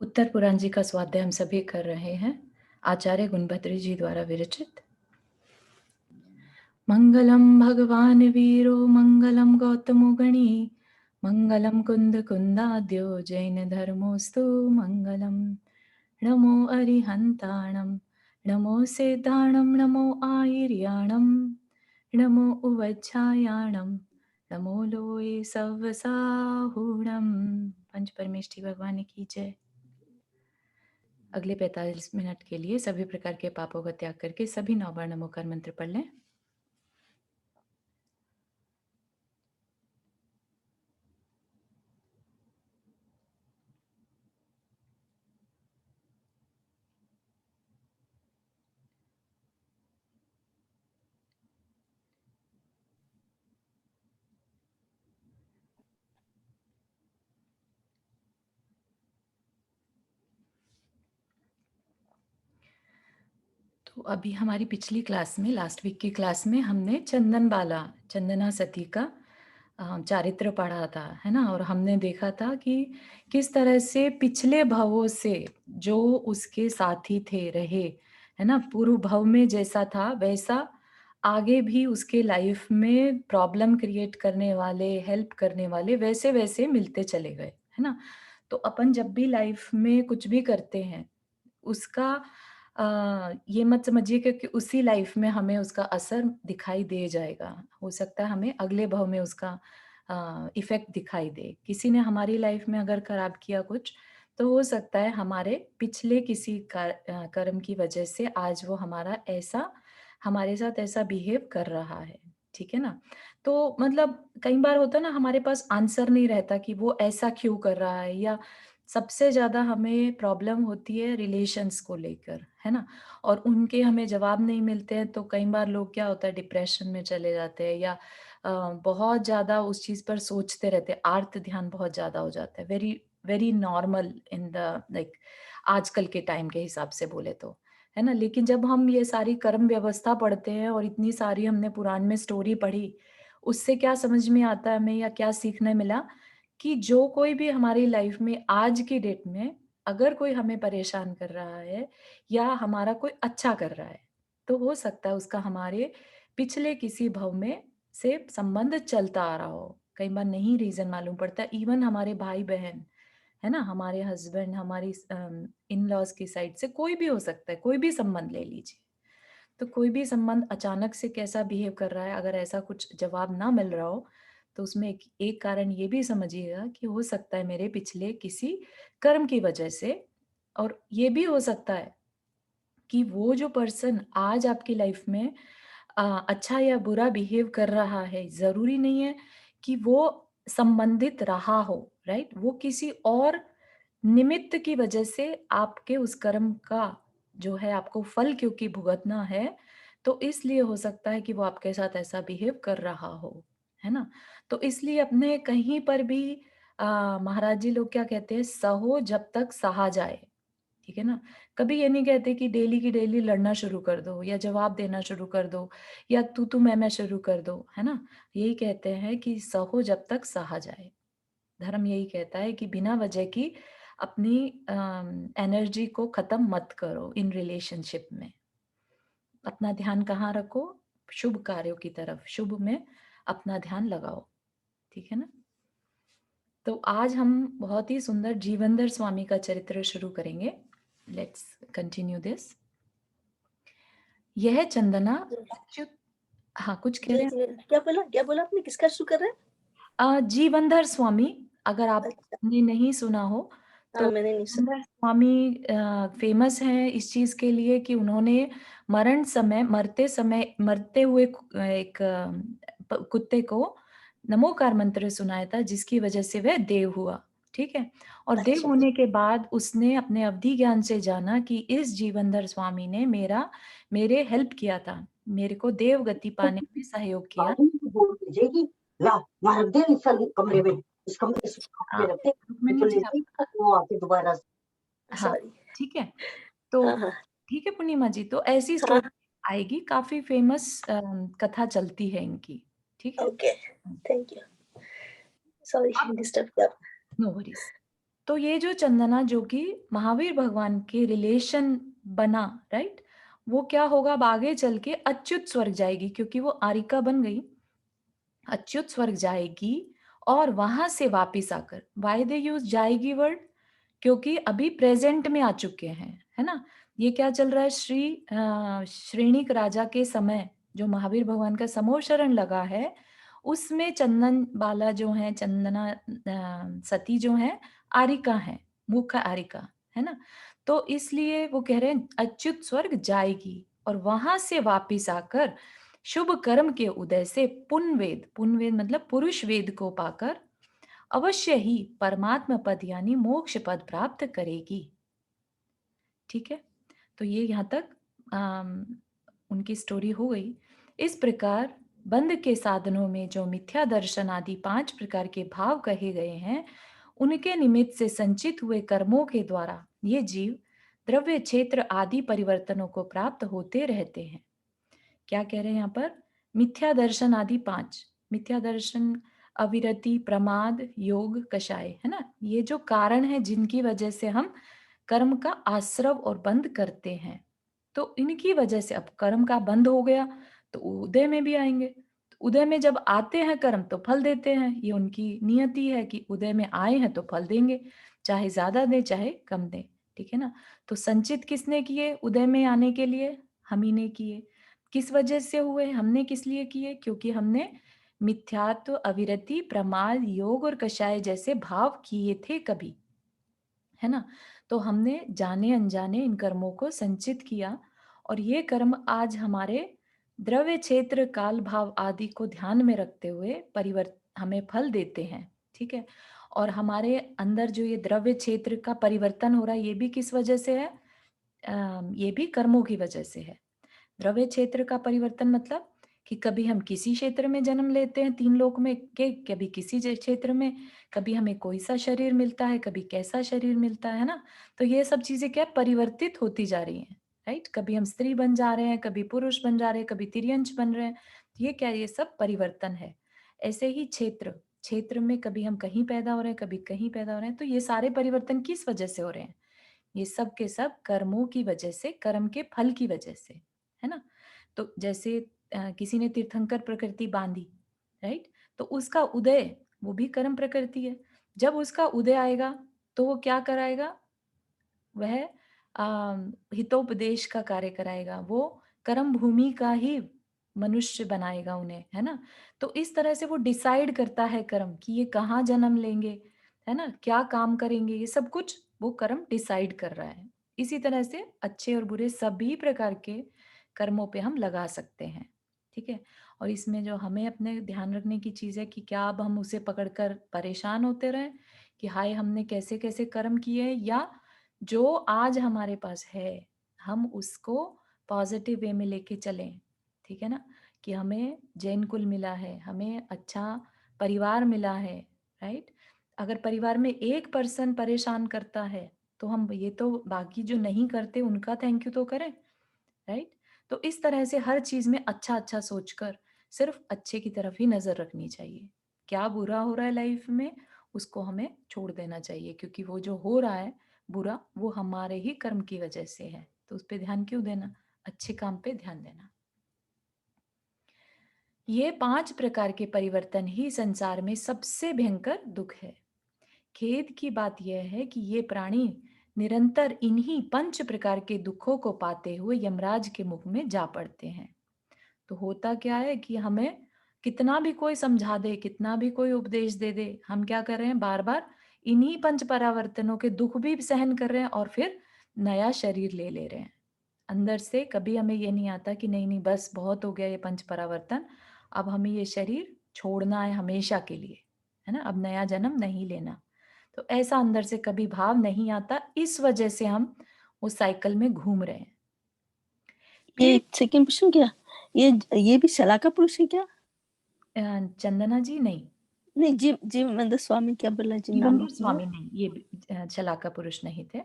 उत्तर पुराण जी का स्वाध्याय हम सभी कर रहे हैं। आचार्य गुणभद्री जी द्वारा विरचित। मंगलम भगवान वीरो मंगलम गौतमो गणी मंगलम कुंद कुंदाद्यो जैन धर्मोस्तु मंगलम। नमो अरिहंताणम नमो सिद्धाणम नमो आयर्याणम नमो उवच्छायाणम नमो लोये सवसाहुणम। पंच परमेष्ठी भगवान की जय। अगले 45 मिनट के लिए सभी प्रकार के पापों का त्याग करके सभी 9 बार नमोकार मंत्र पढ़ लें। तो अभी हमारी पिछली क्लास में, लास्ट वीक की क्लास में हमने चंदना सती का चारित्र पढ़ा था, है ना। और हमने देखा था कि किस तरह से पिछले भवों से जो उसके साथी थे रहे, है ना, पूर्व भव में जैसा था वैसा आगे भी उसके लाइफ में प्रॉब्लम क्रिएट करने वाले, हेल्प करने वाले वैसे वैसे मिलते चले गए, है ना। तो अपन जब भी लाइफ में कुछ भी करते हैं उसका ये मत समझिए कि उसी लाइफ में हमें उसका असर दिखाई दे जाएगा। हो सकता है हमें अगले भव में उसका इफ़ेक्ट दिखाई दे। किसी ने हमारी लाइफ में अगर खराब किया कुछ, तो हो सकता है हमारे पिछले किसी कर्म की वजह से आज वो हमारे साथ ऐसा बिहेव कर रहा है, ठीक है ना? तो मतलब कई बार होता है ना, हमारे पास आंसर नहीं रहता कि वो ऐसा क्यों कर रहा है, या सबसे ज़्यादा हमें प्रॉब्लम होती है रिलेशंस को लेकर, है ना? और उनके हमें जवाब नहीं मिलते हैं, तो कई बार लोग क्या होता है डिप्रेशन में चले जाते हैं, या बहुत ज़्यादा उस चीज़ पर सोचते रहते हैं, आर्त ध्यान बहुत ज़्यादा हो जाता है। Very very normal in the like आजकल के टाइम के हिसाब से बोले तो, है ना? लेकिन जब हम ये सारी कर्म व्यवस्था पढ़ते हैं और इतनी सारी हमने पुराण में स्टोरी पढ़ी, उससे क्या समझ में आता है हमें, या क्या सीखने मिला कि जो कोई भी हमारी लाइफ में आज की डेट में अगर कोई हमें परेशान कर रहा है या हमारा कोई अच्छा कर रहा है, तो हो सकता है उसका हमारे पिछले किसी भव में से संबंध चलता आ रहा हो। कई बार नहीं रीज़न मालूम पड़ता, इवन हमारे भाई-बहन, है ना? हमारे हस्बैंड, हमारी इन-लॉज़ की साइड से कोई भी हो सकता है, कोई भी संबंध ले लीजिए। तो कोई भी संबंध अचानक से कैसा बिहेव कर रहा है, अगर ऐसा कुछ जवाब ना मिल रहा हो, तो उसमें एक एक कारण ये भी समझिएगा कि हो सकता है मेरे पिछले किसी कर्म की वजह से। और ये भी हो सकता है कि वो जो पर्सन आज आपकी लाइफ में अच्छा या बुरा बिहेव कर रहा है, ज़रूरी नहीं है कि वो संबंधित रहा हो, राइट? वो किसी और निमित्त की वजह से आपके उस कर्म का जो है आपको फल क्योंकि भुगतना है, तो इसलिए हो सकता है कि वो आपके साथ ऐसा बिहेव कर रहा हो, है ना? तो इसलिए अपने कहीं पर भी महाराज जी लोग क्या कहते हैं, सहो जब तक सहा जाए, ठीक है ना? कभी ये नहीं कहते कि डेली की डेली लड़ना शुरू कर दो या जवाब देना शुरू कर दो या तू-तू मैं-मैं शुरू कर दो, है ना? यही कहते हैं कि सहो जब तक सहा जाए। धर्म यही कहता है कि बिना वजह की अपनी एनर्जी को खत्म मत करो इन रिलेशनशिप में। अपना ध्यान कहाँ रखो? शुभ कार्यों की तरफ, शुभ में अपना ध्यान लगाओ, ठीक है ना? तो आज हम बहुत ही सुंदर जीवनधर स्वामी का चरित्र शुरू करेंगे। Let's continue this. यह चंदना अच्युत, हाँ, कुछ कह जी रहे जी, क्या बोला आपने? किसका शुरू कर रहे हैं? हैं? जीवनधर स्वामी, अगर अच्छा, आपने नहीं सुना हो हाँ तो मैंने नहीं सुना। जीवनधर स्वामी फेमस हैं इस चीज़ के लिए कि उन्होंने मरते हुए एक कुत्ते को नमोकार मंत्र सुनाया था, जिसकी वजह से वह देव हुआ, ठीक है? और देव अच्छा होने के बाद उसने अपने अवधि ज्ञान से जाना कि इस जीवनधर स्वामी ने मेरे हेल्प किया था, मेरे को देव गति पाने में सहयोग किया। बाबू को बोल दीजिए कि ला वहां रख दे इस कमरे में, इस कमरे में रख दे, रुक्मिणी तो जी लेते आप, वो आके दोबारा हाँ, सॉरी। ठीक है। तो हाँ हाँ ठीक है पूर्णिमा जी, तो ऐसी हाँ। स्टोरी आएगी, काफ़ी फ़ेमस कथा चलती है इनकी, ठीक है? Okay, hmm, thank you. Sorry अब डिस्टर्ब किया। No worries. तो ये जो चंदना जो कि महावीर भगवान के रिलेशन बना, राइट, वो क्या होगा अब आगे चल के अच्युत स्वर्ग जाएगी, क्योंकि वो आरिका बन गई, अच्युत स्वर्ग जाएगी और वहां से वापिस आकर, वाई दे यूज जाएगी वर्ड, क्योंकि अभी प्रेजेंट में आ चुके हैं, है ना। ये क्या चल रहा है, श्रेणिक राजा के समय जो महावीर भगवान का समूह शरण लगा है, उसमें चंदन बाला जो है, चंदना सती जो है, आरिका है, मुख्य आरिका, है ना। तो इसलिए वो कह रहे हैं अच्युत स्वर्ग जाएगी और वहां से वापिस आकर शुभ कर्म के उदय से पुण्यवेद, पुण्यवेद मतलब पुरुष वेद को पाकर अवश्य ही परमात्मा पद यानी मोक्ष पद प्राप्त करेगी। ठीक है, तो ये यहाँ तक उनकी स्टोरी हो गई। इस प्रकार बंध के साधनों में जो मिथ्या दर्शन आदि 5 प्रकार के भाव कहे गए हैं, उनके निमित्त से संचित हुए कर्मों के द्वारा ये जीव द्रव्य क्षेत्र आदि परिवर्तनों को प्राप्त होते रहते हैं। क्या कह रहे हैं यहाँ पर, मिथ्या दर्शन आदि 5, मिथ्या दर्शन, अविरति, प्रमाद, योग, कषाय, है ना, ये जो कारण है जिनकी वजह से हम कर्म का आश्रव और बंद करते हैं, तो इनकी वजह से अब कर्म का बंद हो गया तो उदय में भी आएंगे, तो उदय में जब आते हैं कर्म तो फल देते हैं, ये उनकी नियति है कि उदय में आए हैं तो फल देंगे, चाहे ज्यादा दे चाहे कम दे, ठीक है ना। तो संचित किसने किए उदय में आने के लिए, हम ही ने किए। किस वजह से हुए, हमने किस लिए किए, क्योंकि हमने मिथ्यात्व, अविरति, प्रमाद, योग और कषाय जैसे भाव किए थे कभी, है ना। तो हमने जाने अनजाने इन कर्मों को संचित किया और ये कर्म आज हमारे द्रव्य क्षेत्र, काल भाव आदि को ध्यान में रखते हुए हमें फल देते हैं, ठीक है। और हमारे अंदर जो ये द्रव्य क्षेत्र का परिवर्तन हो रहा है, ये भी किस वजह से है, ये भी कर्मों की वजह से है। द्रव्य क्षेत्र का परिवर्तन मतलब कि कभी हम किसी क्षेत्र में जन्म लेते हैं 3 लोक में के, कभी किसी क्षेत्र में, कभी हमें कोई सा शरीर मिलता है, कभी कैसा शरीर मिलता है ना। तो ये सब चीजें क्या परिवर्तित होती जा रही हैं, राइट। कभी हम स्त्री बन जा रहे हैं, कभी पुरुष बन जा रहे हैं, कभी तिर्यंश बन रहे हैं, तो ये क्या, ये सब परिवर्तन है। ऐसे ही क्षेत्र, क्षेत्र में कभी हम कहीं पैदा हो रहे हैं, कभी कहीं पैदा हो रहे हैं, तो ये सारे परिवर्तन किस वजह से हो रहे हैं, ये सब के सब कर्मों की वजह से, कर्म के फल की वजह से, है ना। तो जैसे किसी ने तीर्थंकर प्रकृति बांधी, राइट, तो उसका उदय वो भी कर्म प्रकृति है। जब उसका उदय आएगा तो वो क्या कराएगा, वह हितोपदेश का कार्य कराएगा, वो कर्म भूमि का ही मनुष्य बनाएगा उन्हें, है ना। तो इस तरह से वो डिसाइड करता है कर्म कि ये कहाँ जन्म लेंगे, है ना, क्या काम करेंगे, ये सब कुछ वो कर्म डिसाइड कर रहा है। इसी तरह से अच्छे और बुरे सभी प्रकार के कर्मों पे हम लगा सकते हैं, ठीक है। और इसमें जो हमें अपने ध्यान रखने की चीज है कि क्या अब हम उसे पकड़कर परेशान होते रहें कि हाय हमने कैसे कैसे कर्म किए, या जो आज हमारे पास है हम उसको पॉजिटिव वे में लेके चलें, ठीक है ना। कि हमें जैन कुल मिला है, हमें अच्छा परिवार मिला है, राइट। अगर परिवार में एक पर्सन परेशान करता है तो हम ये तो बाकी जो नहीं करते उनका थैंक यू तो करें, राइट। तो इस तरह से हर चीज में अच्छा अच्छा सोचकर सिर्फ अच्छे की तरफ ही नजर रखनी चाहिए। क्या बुरा हो रहा है लाइफ में उसको हमें छोड़ देना चाहिए, क्योंकि वो जो हो रहा है बुरा वो हमारे ही कर्म की वजह से है, तो उस पर ध्यान क्यों देना, अच्छे काम पे ध्यान देना। ये 5 प्रकार के परिवर्तन ही संसार में सबसे भयंकर दुख है। खेद की बात यह है कि ये प्राणी निरंतर इन्हीं 5 प्रकार के दुखों को पाते हुए यमराज के मुख में जा पड़ते हैं। तो होता क्या है कि हमें कितना भी कोई समझा दे, कितना भी कोई उपदेश दे दे, हम क्या कर रहे हैं, बार बार इन्हीं 5 परावर्तनों के दुख भी सहन कर रहे हैं और फिर नया शरीर ले ले रहे हैं। अंदर से कभी हमें ये नहीं आता कि नहीं नहीं बस बहुत हो गया ये 5 परावर्तन, अब हमें ये शरीर छोड़ना है हमेशा के लिए, है ना, अब नया जन्म नहीं लेना। तो ऐसा अंदर से कभी भाव नहीं आता, इस वजह से हम उस साइकिल में घूम रहे हैं। ये सेकंड प्रश्न क्या, ये भी शलाका पुरुष है क्या? चंदना जी नहीं, नहीं, जीवानंद स्वामी क्या बोला जी नाम जीवनदर स्वामी नहीं, ये शलाका पुरुष नहीं थे।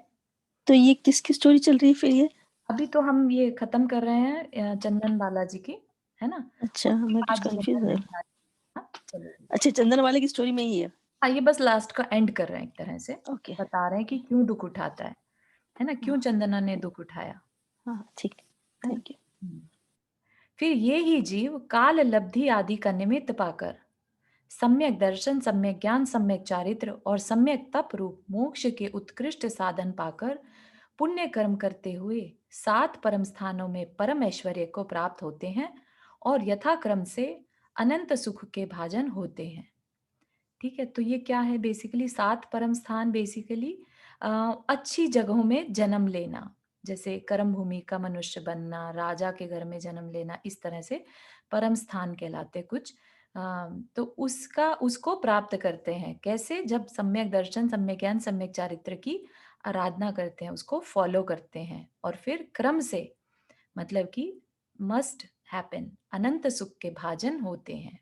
तो ये किसकी स्टोरी चल रही है फिर ये? अभी तो हम ये खत्म कर रहे हैं चंदन बालाजी की, है ना। अच्छा, मैं कुछ आज कंफ्यूज है। हाँ, चलो। अच्छा, चंदन वाले की स्टोरी में ही है। हाँ, ये बस लास्ट का एंड कर रहे हैं एक तरह से। ओके। बता रहे हैं कि क्यों दुःख उठाता है ना? क्यों हाँ, चंदना ने दुःख उठाया, हाँ, ठीक है। है ना? Thank you. हुँ। फिर ये ही जीव काल लब्धि आदि का निमित्त पाकर सम्यक दर्शन, सम्यक ज्ञान, सम्यक चारित्र और सम्यक तप रूप मोक्ष के उत्कृष्ट साधन पाकर पुण्य कर्म करते हुए 7 परम स्थानों में परम ऐश्वर्य को प्राप्त होते हैं और यथाक्रम से अनंत सुख के भाजन होते हैं। ठीक है, तो ये क्या है बेसिकली 7 परम स्थान बेसिकली अच्छी जगहों में जन्म लेना, जैसे कर्म भूमि का मनुष्य बनना, राजा के घर में जन्म लेना, इस तरह से परम स्थान कहलाते कुछ। तो उसका उसको प्राप्त करते हैं कैसे? जब सम्यक दर्शन, सम्यक ज्ञान, सम्यक चारित्र की आराधना करते हैं, उसको फॉलो करते हैं और फिर क्रम से मतलब कि मस्ट हैपन अनंत सुख के भाजन होते हैं।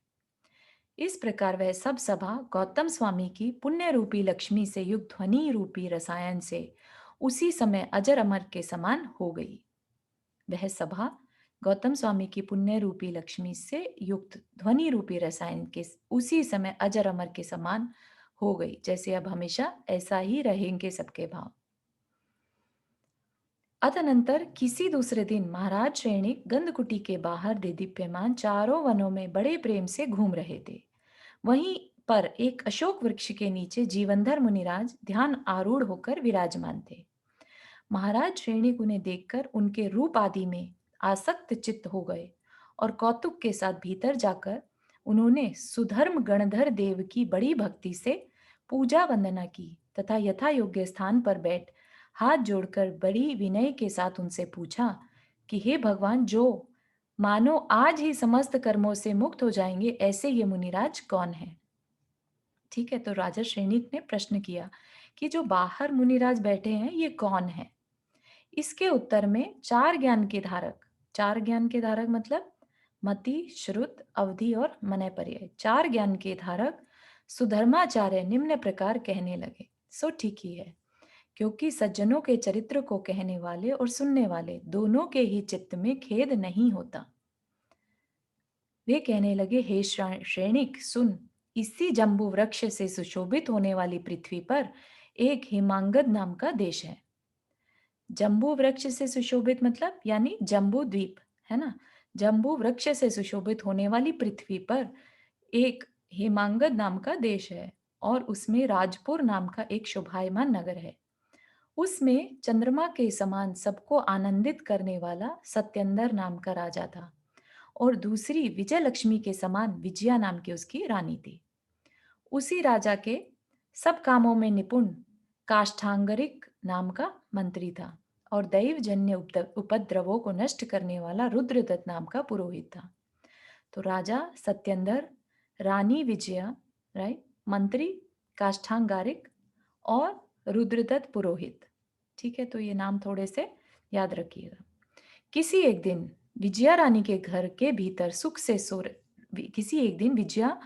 इस प्रकार वह सब सभा गौतम स्वामी की पुण्य रूपी लक्ष्मी से युक्त ध्वनि रूपी रसायन से उसी समय अजर अमर के समान हो गई। वह सभा गौतम स्वामी की पुण्य रूपी लक्ष्मी से युक्त ध्वनि रूपी रसायन के उसी समय अजर अमर के समान हो गई, जैसे अब हमेशा ऐसा ही रहेंगे सबके भाव। अतनंतर किसी दूसरे दिन महाराज श्रेणिक गंधकुटी के बाहर दे दीप्यमान चारों वनों में बड़े प्रेम से घूम रहे थे। वहीं पर एक अशोक वृक्ष के नीचे जीवनधर मुनिराज ध्यान आरूढ़ होकर विराजमान थे। महाराज श्रेणिक उन्हें देखकर उनके रूप आदि में आसक्त चित्त हो गए और कौतुक के साथ भीतर जाकर उन्होंने सुधर्म गणधर देव की बड़ी भक्ति से पूजा वंदना की तथा यथा योग्य स्थान पर बैठ हाथ जोड़कर बड़ी विनय के साथ उनसे पूछा कि हे भगवान, जो मानो आज ही समस्त कर्मों से मुक्त हो जाएंगे, ऐसे ये मुनिराज कौन है? ठीक है, तो राजा श्रेणिक ने प्रश्न किया कि जो बाहर मुनिराज बैठे हैं ये कौन है? इसके उत्तर में चार ज्ञान के धारक मतलब मति, श्रुत, अवधि और मनयपर्यय, चार ज्ञान के धारक सुधर्माचार्य निम्न प्रकार कहने लगे। सो ठीक ही है, क्योंकि सज्जनों के चरित्र को कहने वाले और सुनने वाले दोनों के ही चित्त में खेद नहीं होता। वे कहने लगे, हे श्रेणिक सुन, इसी जम्बू वृक्ष से सुशोभित होने वाली पृथ्वी पर एक हिमांगद नाम का देश है। जम्बू वृक्ष से सुशोभित मतलब यानी जम्बू द्वीप, है ना? जम्बू वृक्ष से सुशोभित होने वाली पृथ्वी पर एक हेमांगद नाम का देश है और उसमें राजपुर नाम का एक शोभायमान नगर है। उसमें चंद्रमा के समान सबको आनंदित करने वाला सत्येंद्र नाम का राजा था और दूसरी विजय लक्ष्मी के समान विजया नाम की उसकी रानी थी। उसी राजा के सब कामों में निपुण काष्ठांगरिक नाम का मंत्री था और दैवजन्य उपद्रवों को नष्ट करने वाला रुद्रदत्त नाम का पुरोहित था। तो राजा सत्येंद्र, रानी विजया, राइट, मंत्री काष्ठांगारिक और रुद्रदत्त पुरोहित। ठीक है, तो ये नाम थोड़े से याद रखिएगा। किसी एक दिन विजया रानी के घर के भीतर सुख से सो किसी एक दिन विजया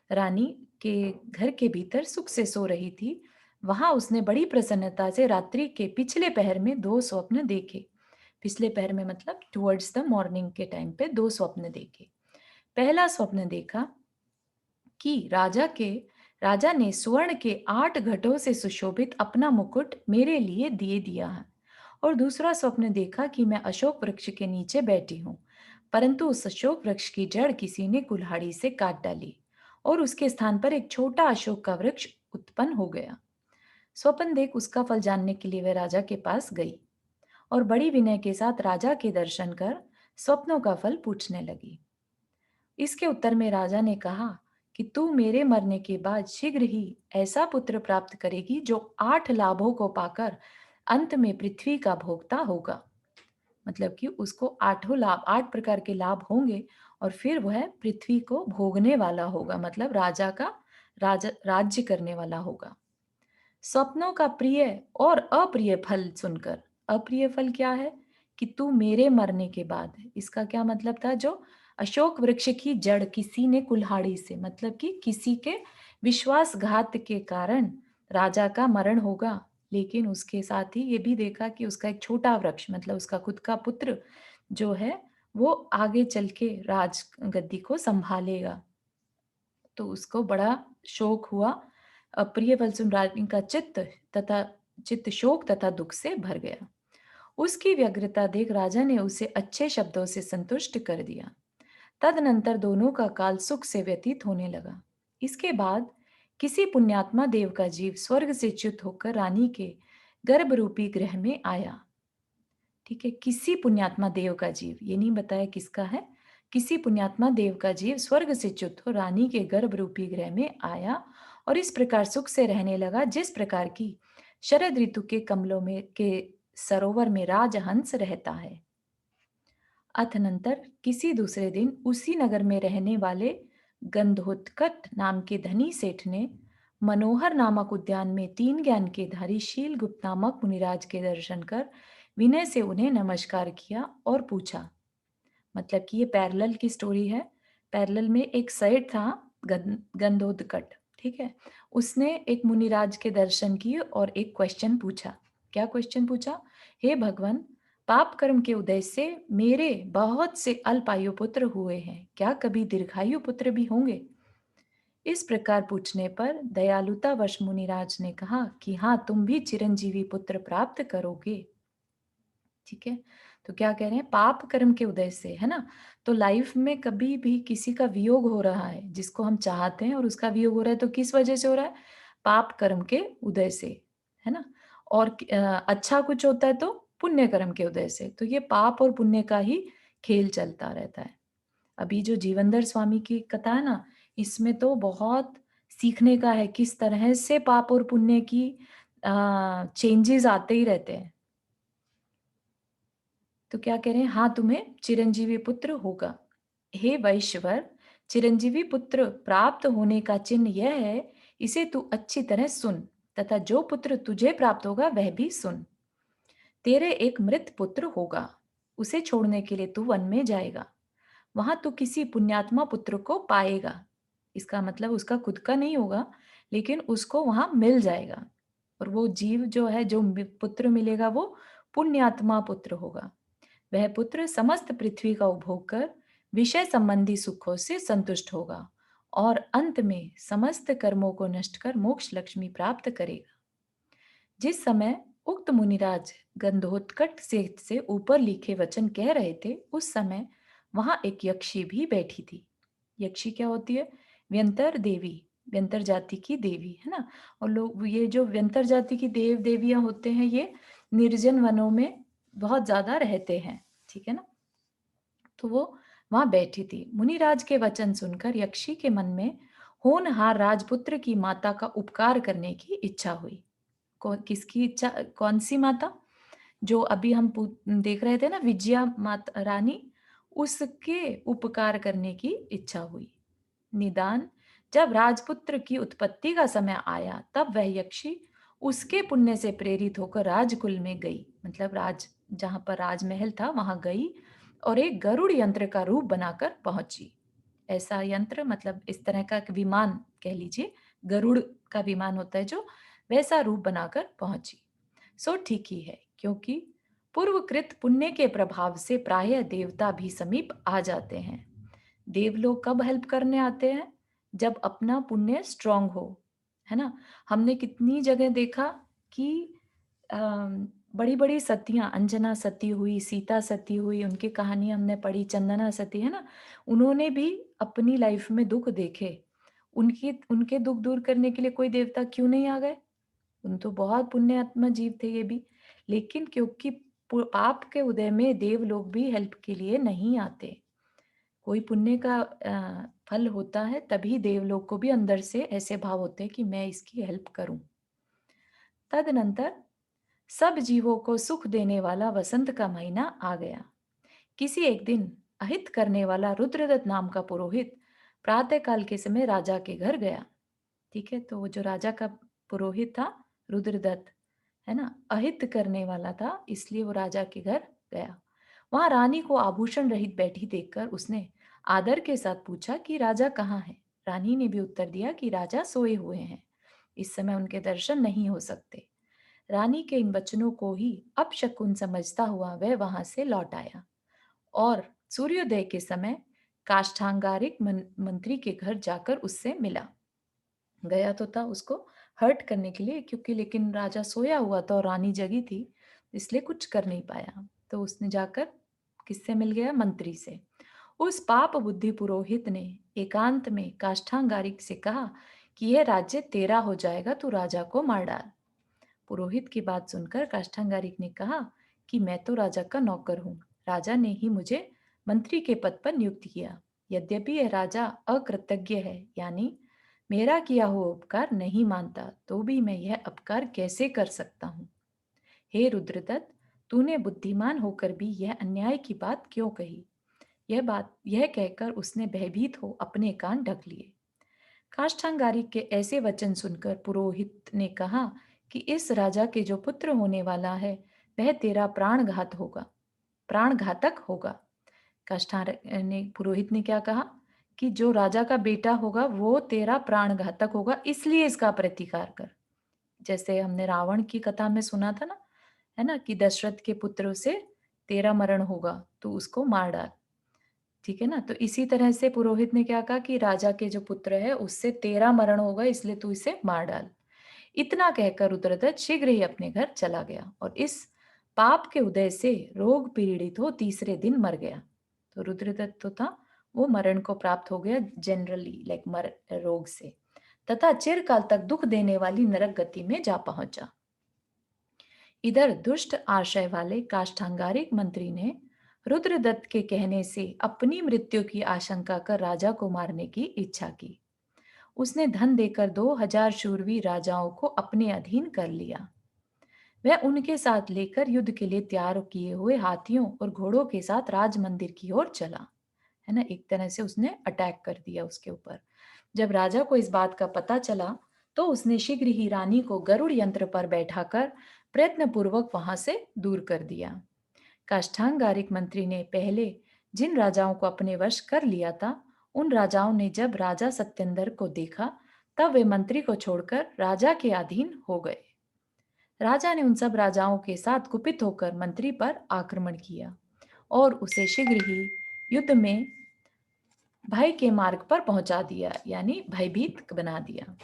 रानी के घर के भीतर सुख से सो रही थी। वहां उसने बड़ी प्रसन्नता से रात्रि के पिछले पहर में 2 स्वप्न देखे। पिछले पहर में मतलब टुवर्ड्स द मॉर्निंग के टाइम पे 2 स्वप्न देखे। पहला स्वप्न देखा कि राजा ने स्वर्ण के 8 घटों से सुशोभित अपना मुकुट मेरे लिए दे दिया है। और दूसरा स्वप्न देखा कि मैं अशोक वृक्ष के नीचे बैठी हूँ, परंतु उस अशोक वृक्ष की जड़ किसी ने कुल्हाड़ी से काट डाली और उसके स्थान पर एक छोटा अशोक का वृक्ष उत्पन्न हो गया। स्वप्न देख उसका फल जानने के लिए वह राजा के पास गई और बड़ी विनय के साथ राजा के दर्शन कर स्वप्नों का फल पूछने लगी। इसके उत्तर में राजा ने कहा कि तू मेरे मरने के बाद शीघ्र ही ऐसा पुत्र प्राप्त करेगी जो 8 लाभों को पाकर अंत में पृथ्वी का भोक्ता होगा। मतलब कि उसको 8 प्रकार के लाभ होंगे और फिर वह पृथ्वी को भोगने वाला होगा, मतलब राज्य करने वाला होगा। स्वप्नों का प्रिय और अप्रिय फल सुनकर, अप्रिय फल क्या है कि तू मेरे मरने के बाद, इसका क्या मतलब था, जो अशोक वृक्ष की जड़ किसी ने कुल्हाड़ी से, मतलब कि किसी के विश्वासघात के कारण राजा का मरण होगा। लेकिन उसके साथ ही ये भी देखा कि उसका एक छोटा वृक्ष मतलब उसका खुद का पुत्र जो है वो आगे चल के राज गद्दी को संभालेगा। तो उसको बड़ा शौक हुआ अप्रिय फलसुन रानी का चित्त शोक तथा दुख से भर गया। उसकी व्यग्रता देख राजा ने उसे अच्छे शब्दों से संतुष्ट कर दिया। तदनंतर दोनों का काल सुख से व्यतीत होने लगा। इसके बाद किसी पुण्यात्मा देव का जीव स्वर्ग से च्युत होकर रानी के गर्भ रूपी गृह में आया। ठीक है, किसी पुण्यात्मा देव का जीव, ये नहीं बताया किसका है। किसी पुण्यात्मा देव का जीव स्वर्ग से च्युत हो रानी के गर्भ रूपी गृह में आया और इस प्रकार सुख से रहने लगा जिस प्रकार की शरद ऋतु के कमलों में के सरोवर में राजहंस रहता है। अथनंतर किसी दूसरे दिन उसी नगर में रहने वाले गंधोत्कट नाम के धनी सेठ ने मनोहर नामक उद्यान में 3 ज्ञान के धारी शील गुप्त नामक मुनिराज के दर्शन कर विनय से उन्हें नमस्कार किया और पूछा। मतलब कि ये पैरेलल की स्टोरी है। पैरेलल में एक सेठ था गंधोदकट, ठीक है। उसने एक मुनिराज के दर्शन किए और एक क्वेश्चन पूछा। क्या क्वेश्चन पूछा? हे भगवान, पाप कर्म के उदय से मेरे बहुत से अल्पायु पुत्र हुए हैं, क्या कभी दीर्घायु पुत्र भी होंगे? इस प्रकार पूछने पर दयालुतावश मुनिराज ने कहा कि हाँ, तुम भी चिरंजीवी पुत्र प्राप्त करोगे। ठीक है, तो क्या कह रहे हैं? पाप कर्म के उदय से, है ना। तो लाइफ में कभी भी किसी का वियोग हो रहा है जिसको हम चाहते हैं और उसका वियोग हो रहा है, तो किस वजह से हो रहा है? पाप कर्म के उदय से, है ना। और अच्छा कुछ होता है तो पुण्य कर्म के उदय से। तो ये पाप और पुण्य का ही खेल चलता रहता है। अभी जो जीवनधर स्वामी की कथा है ना, इसमें तो बहुत सीखने का है, किस तरह से पाप और पुण्य की चेंजेस आते ही रहते हैं। तो क्या कह रहे हैं? हाँ, तुम्हें चिरंजीवी पुत्र होगा। हे वैश्वर, चिरंजीवी पुत्र प्राप्त होने का चिन्ह यह है, इसे तू अच्छी तरह सुन तथा जो पुत्र तुझे प्राप्त होगा वह भी सुन। तेरे एक मृत पुत्र होगा, उसे छोड़ने के लिए तू वन में जाएगा। वहां तू किसी पुण्यात्मा पुत्र को पाएगा। इसका मतलब उसका खुद का नहीं होगा, लेकिन उसको वहां मिल जाएगा। और वो जीव जो है, जो पुत्र मिलेगा, वो पुण्यात्मा पुत्र होगा। वह पुत्र समस्त पृथ्वी का उपभोग कर विषय संबंधी सुखों से संतुष्ट होगा और अंत में समस्त कर्मों को नष्ट कर मोक्ष लक्ष्मी प्राप्त करेगा। जिस समय उक्त मुनिराज गंधोत्कट से ऊपर लिखे वचन कह रहे थे, उस समय वहां एक यक्षी भी बैठी थी। यक्षी क्या होती है? व्यंतर देवी, व्यंतर जाति की देवी, है ना। और लोग, ये जो व्यंतर जाति की देव देवियां होते हैं, ये निर्जन वनों में बहुत ज्यादा रहते हैं, ठीक है ना। तो वो वहां बैठी थी। मुनिराज के वचन सुनकर यक्षी के मन में होनहार राजपुत्र की माता का उपकार करने की इच्छा हुई। किसकी इच्छा? कौन सी माता? जो अभी हम देख रहे थे ना, विजया माता रानी, उसके उपकार करने की इच्छा हुई। निदान जब राजपुत्र की उत्पत्ति का समय आया, तब वह यक्षी उसके पुण्य से प्रेरित होकर राजकुल में गई। मतलब जहां पर राजमहल था वहां गई और एक गरुड़ यंत्र का रूप बनाकर पहुंची। ऐसा यंत्र, मतलब इस तरह का एक विमान कह लीजिए, गरुड़ का विमान होता है जो, वैसा रूप बनाकर पहुंची। सो ठीक ही है, क्योंकि पूर्वकृत पुण्य के प्रभाव से प्रायः देवता भी समीप आ जाते हैं। देवलोग कब हेल्प करने आते हैं? जब अपना पुण्य स्ट्रांग हो, है ना। हमने कितनी जगह देखा कि बड़ी बड़ी सतियां, अंजना सती हुई, सीता सती हुई, उनकी कहानी हमने पढ़ी, चंदना सती, है ना। उन्होंने भी अपनी लाइफ में दुख देखे। उनके दुख दूर करने के लिए कोई देवता क्यों नहीं आ गए? उन तो बहुत पुण्यात्मा जीव थे ये भी, लेकिन क्योंकि पाप के उदय में देव लोग भी हेल्प के लिए नहीं आते। कोई पुण्य का फल होता है, तभी देवलोक को भी अंदर से ऐसे भाव होते हैं कि मैं इसकी हेल्प करूं। तदनंतर सब जीवों को सुख देने वाला वसंत का महीना आ गया। किसी एक दिन अहित करने वाला रुद्रदत्त नाम का पुरोहित प्रातःकाल के समय राजा के घर गया। ठीक है, तो वो जो राजा का पुरोहित था, रुद्रदत्त, है ना, अहित करने वाला था, इसलिए वो राजा के घर गया। वहां रानी को आभूषण रहित बैठी देखकर उसने आदर के साथ पूछा कि राजा कहाँ है। रानी ने भी उत्तर दिया कि राजा सोए हुए हैं, इस समय उनके दर्शन नहीं हो सकते। रानी के इन वचनों को ही अपशकुन समझता हुआ वह वहां से लौट आया और सूर्योदय के समय काष्ठांगारिक मंत्री के घर जाकर उससे मिला। गया तो था उसको हर्ट करने के लिए, क्योंकि लेकिन राजा सोया हुआ था और रानी जगी थी, इसलिए कुछ कर नहीं पाया। तो उसने जाकर किससे मिल गया? मंत्री से। उस पाप बुद्धि पुरोहित ने एकांत में काष्ठांगारिक से कहा कि यह राज्य तेरा हो जाएगा, तू राजा को मार डाल। पुरोहित की बात सुनकर काष्ठांगारिक ने कहा कि मैं तो राजा का नौकर हूँ, राजा ने ही मुझे मंत्री के पद पर नियुक्त किया। यद्यपि यह राजा अकृतज्ञ है, यानी मेरा किया हुआ उपकार नहीं मानता, तो भी मैं यह अपकार कैसे कर सकता हूँ? हे रुद्रदत्त, तूने बुद्धिमान होकर भी यह अन्याय की बात क्यों कही? यह कहकर उसने भयभीत हो अपने कान ढक लिए। काष्ठांगारी के ऐसे वचन सुनकर पुरोहित ने कहा कि इस राजा के जो पुत्र होने वाला है, वह तेरा प्राण घातक होगा। पुरोहित ने क्या कहा कि जो राजा का बेटा होगा वो तेरा प्राण घातक होगा, इसलिए इसका प्रतिकार कर। जैसे हमने रावण की कथा में सुना था ना, है ना, कि दशरथ के पुत्र से तेरा मरण होगा, तो उसको मार डाल। ठीक है ना? तो इसी तरह से पुरोहित ने क्या कहा कि राजा के जो पुत्र है उससे तेरा मरण होगा, इसलिए तू इसे मार डाल। इतना कहकर रुद्रदत्त शीघ्र ही अपने घर चला गया और इस पाप के उदय से रोग पीड़ित हो तीसरे दिन मर गया। तो रुद्रदत्त तो था, वो मरण को प्राप्त हो गया जनरली, लाइक मर रोग से, तथा चिरकाल तक दुख देने वाली नरक गति में जा पहुंचा। इधर दुष्ट आशय वाले काष्ठांगारिक मंत्री ने रुद्रदत्त के कहने से अपनी मृत्यु की आशंका कर राजा को मारने की इच्छा की। उसने धन देकर 2000 शूरवीर राजाओं को अपने अधीन कर लिया। वह उनके साथ लेकर युद्ध के लिए तैयार किए हुए हाथियों और घोड़ों के साथ राज मंदिर की ओर चला। है ना, एक तरह से उसने अटैक कर दिया उसके ऊपर। जब राजा को इस बात का पता चला तो उसने शीघ्र ही रानी को गरुड़ यंत्र पर बैठाकर प्रयत्नपूर्वक वहां से दूर कर दिया। काष्ठांगारिक मंत्री ने पहले जिन राजाओं को अपने वश कर लिया था, उन राजाओं ने जब राजा सत्येंद्र को देखा, तब वे मंत्री को छोड़कर राजा के अधीन हो गए। राजा ने उन सब राजाओं के साथ कुपित होकर मंत्री पर आक्रमण किया और उसे शीघ्र ही युद्ध में भय के मार्ग पर पहुंचा दिया, यानी भयभीत बना दिया।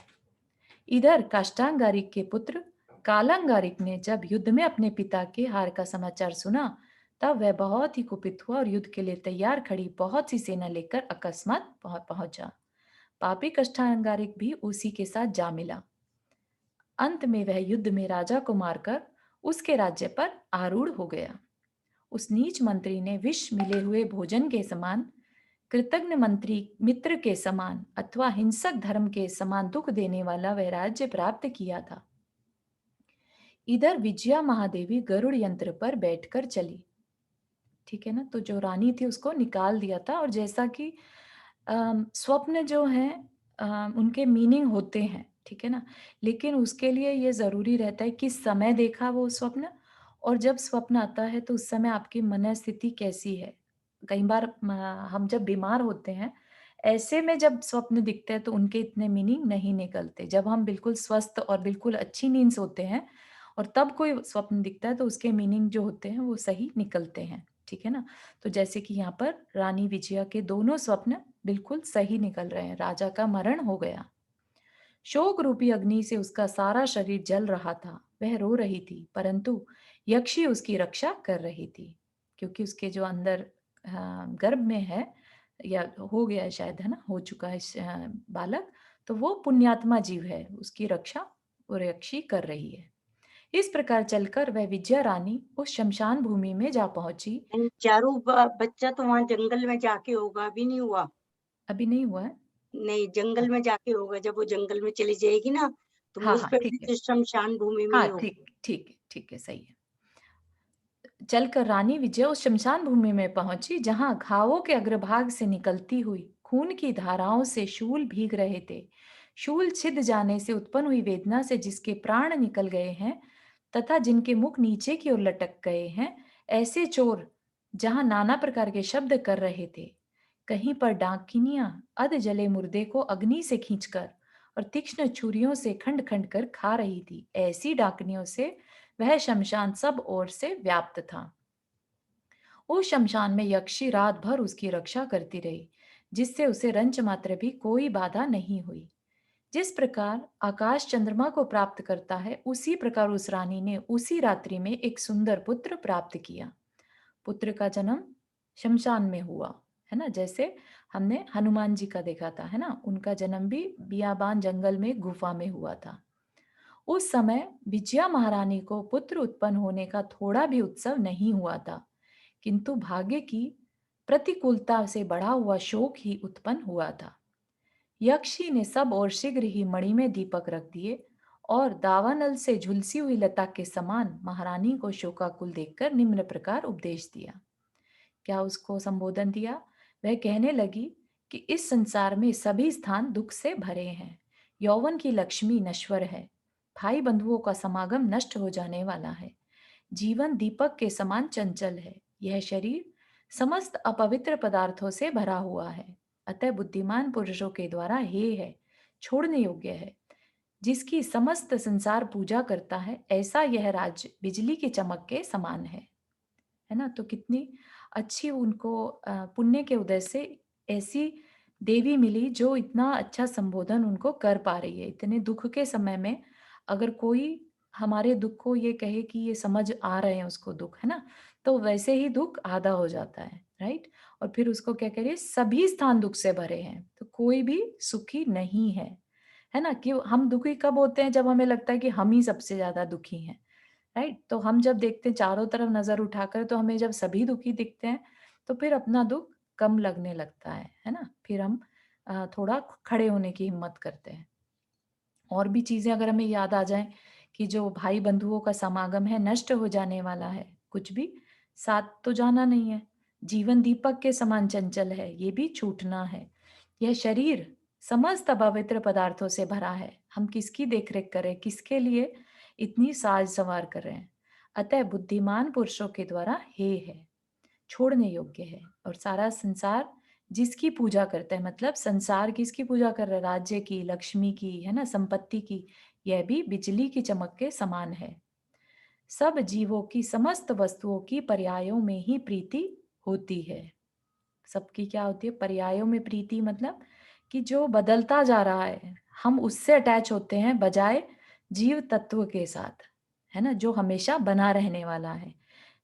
इधर काष्ठांगारिक के पुत्र कालांगारिक ने जब युद्ध में अपने पिता के हार का समाचार सुना, तब वह बहुत ही कुपित हुआ और युद्ध के लिए तैयार खड़ी बहुत सी सेना लेकर अकस्मात पहुंचा। पापी काष्ठांगारिक भी उसी के साथ जा मिला। अंत में वह युद्ध में राजा को मारकर उसके राज्य पर आरूढ़ हो गया। उस नीच मंत्री ने विष मिले हुए भोजन के समान, कृतज्ञ मंत्री मित्र के समान अथवा हिंसक धर्म के समान दुख देने वाला वह राज्य प्राप्त किया था। इधर विजया महादेवी गरुड़ यंत्र पर बैठकर चली। ठीक है ना, तो जो रानी थी उसको निकाल दिया था। और जैसा कि स्वप्न जो है उनके मीनिंग होते हैं, ठीक है ना, लेकिन उसके लिए ये जरूरी रहता है कि समय देखा वो स्वप्न, और जब स्वप्न आता है तो उस समय आपकी मनस्थिति कैसी है। कई बार हम जब बीमार होते हैं, ऐसे में जब स्वप्न दिखते हैं तो उनके इतने मीनिंग नहीं निकलते। जब हम बिल्कुल स्वस्थ और बिल्कुल अच्छी नींद सोते हैं और तब कोई स्वप्न दिखता है तो उसके मीनिंग जो होते हैं वो सही निकलते हैं। ठीक है ना, तो जैसे कि यहाँ पर रानी विजया के दोनों स्वप्न बिल्कुल सही निकल रहे हैं। राजा का मरण हो गया, शोक रूपी अग्नि से उसका सारा शरीर जल रहा था। वह रो रही थी, परंतु यक्षी उसकी रक्षा कर रही थी, क्योंकि उसके जो अंदर गर्भ में है, या हो गया है शायद, है ना, हो चुका है बालक, तो वो पुण्यात्मा जीव है, उसकी रक्षा और यक्षी कर रही है। इस प्रकार चलकर वह विजया रानी उस शमशान भूमि में जा पहुंची। चारू बच्चा तो वहाँ जंगल में जाके होगा, अभी नहीं हुआ। अभी नहीं हुआ है। नहीं, जंगल में जाके होगा। जब वो जंगल में चली जाएगी ना, तो हाँ मुझ हाँ, पे ठीक है। भी शमशान भूमि में ही हाँ, होगा। ठीक ठीक ठीक है, सही है। चलकर रानी विजया उस शमशान भूमि में पहुंची, जहां घावों के अग्रभाग से निकलती हुई खून की धाराओं से शूल भीग रहे थे। शूल छिद जाने से उत्पन्न हुई वेदना से जिसके प्राण निकल गए हैं तथा जिनके मुख नीचे की ओर लटक गए हैं, ऐसे चोर जहां नाना प्रकार के शब्द कर रहे थे। कहीं पर डाकिनियां अध जले मुर्दे को अग्नि से खींचकर और तीक्ष्ण छुरियों से खंड खंड कर खा रही थी। ऐसी डाकनियों से वह शमशान सब ओर से व्याप्त था। उस शमशान में यक्षी रात भर उसकी रक्षा करती रही, जिससे उसे रंच मात्र भी कोई बाधा नहीं हुई। जिस प्रकार आकाश चंद्रमा को प्राप्त करता है, उसी प्रकार उस रानी ने उसी रात्रि में एक सुंदर पुत्र प्राप्त किया। पुत्र का जन्म शमशान में हुआ, है ना? जैसे हमने हनुमान जी का देखा था, है ना? उनका जन्म भी बियाबान जंगल में गुफा में हुआ था। उस समय विजया महारानी को पुत्र उत्पन्न होने का थोड़ा भी उत्सव नहीं हुआ था, किंतु भाग्य की प्रतिकूलता से बढ़ा हुआ शोक ही उत्पन्न हुआ था। यक्षी ने सब और शीघ्र ही मणि में दीपक रख दिए और दावानल से झुलसी हुई लता के समान महारानी को शोकाकुल देखकर निम्न प्रकार उपदेश दिया। क्या उसको संबोधन दिया? वह कहने लगी कि इस संसार में सभी स्थान दुख से भरे हैं। यौवन की लक्ष्मी नश्वर है। भाई बंधुओं का समागम नष्ट हो जाने वाला है। जीवन दीपक के समान चंचल है। यह शरीर समस्त अपवित्र पदार्थों से भरा हुआ है, अतः बुद्धिमान पुरुषों के द्वारा हे है, छोड़ने योग्य है। जिसकी समस्त संसार पूजा करता है, ऐसा यह राज्य बिजली की चमक के समान है ना? तो कितनी अच्छी उनको पुण्य के उदय से ऐसी देवी मिली जो इतना अच्छा संबोधन उनको कर पा रही है। इतने दुख के समय में अगर कोई हमारे दुख को ये कहे कि ये समझ आ रहे हैं उसको दुख, है ना? तो वैसे ही दुख आधा हो जाता है, राइट? और फिर उसको क्या कह रही है? सभी स्थान दुख से भरे हैं, तो कोई भी सुखी नहीं है ना? कि हम दुखी कब होते हैं? जब हमें लगता है कि हम ही सबसे ज़्यादा दुखी हैं। राइट? तो हम जब देखते हैं चारों तरफ नज़र उठाकर, तो हमें जब सभी दुखी दिखते हैं, तो फिर अपना दुःख कम लगने लगता है ना? फिर हम थोड़ा खड़े होने की हिम्मत करते हैं। और भी चीज़ें अगर हमें याद आ जाएँ कि जो भाई बंधुओं का समागम है नष्ट हो जाने वाला है, कुछ भी साथ तो जाना नहीं है। जीवन दीपक के समान चंचल है, ये भी छूटना है। यह शरीर समस्त अपवित्र पदार्थों से भरा है। हम किसकी देख-रेख करें? किसके लिए इतनी साज-संवार कर रहे हैं? अतः बुद्धिमान पुरुषों के द्वारा हेय है, छोड़ने योग्य है। और सारा संसार जिसकी पूजा करता है, मतलब संसार किसकी पूजा कर रहा है? राज्य की, लक्ष्मी की, है ना? संपत्ति की। यह भी बिजली की चमक के समान है। सब जीवों की समस्त वस्तुओं की पर्यायों में ही प्रीति होती है। सबकी क्या होती है? पर्यायों में प्रीति, मतलब कि जो बदलता जा रहा है, हम उससे अटैच होते हैं बजाय जीव तत्व के साथ, है ना? जो हमेशा बना रहने वाला है।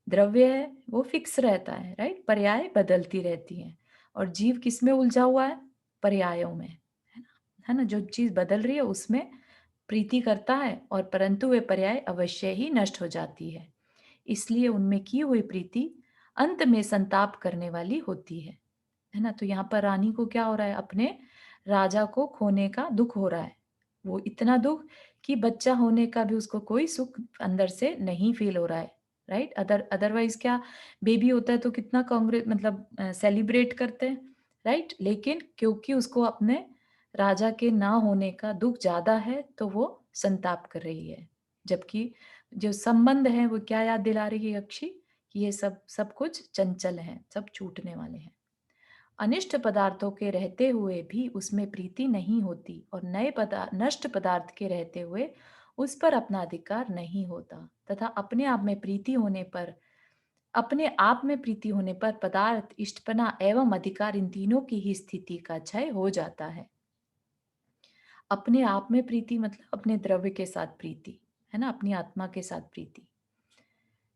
द्रव्य है वो फिक्स रहता है, राइट? पर्याय बदलती रहती हैं। और जीव किस में उलझा हुआ है? पर्यायों में, है ना? है ना? जो चीज बदल रही है उसमें प्रीति करता है, और परंतु वे पर्याय अवश्य ही नष्ट हो जाती है। इसलिए उनमें की हुई प्रीति अंत में संताप करने वाली होती है ना? तो यहाँ पर रानी को क्या हो रहा है? अपने राजा को खोने का दुख हो रहा है। वो इतना दुख कि बच्चा होने का भी उसको कोई सुख अंदर से नहीं फील हो रहा है, राइट? अदरवाइज क्या, बेबी होता है तो कितना कांग्रेस मतलब सेलिब्रेट करते हैं, राइट? लेकिन क्योंकि उसको अपने राजा के ना होने का दुख ज्यादा है, तो वो संताप कर रही है। जबकि जो संबंध है वो क्या याद दिला रही है अक्षी? कि ये सब सब कुछ चंचल है, सब छूटने वाले हैं। अनिष्ट पदार्थों के रहते हुए भी उसमें प्रीति नहीं होती, और नए नष्ट पदार्थ के रहते हुए उस पर अपना अधिकार नहीं होता, तथा अपने आप में प्रीति होने पर पदार्थ, इष्टपना एवं अधिकार, इन तीनों की ही स्थिति का क्षय हो जाता है। अपने आप में प्रीति मतलब अपने द्रव्य के साथ प्रीति, है ना? अपनी आत्मा के साथ प्रीति।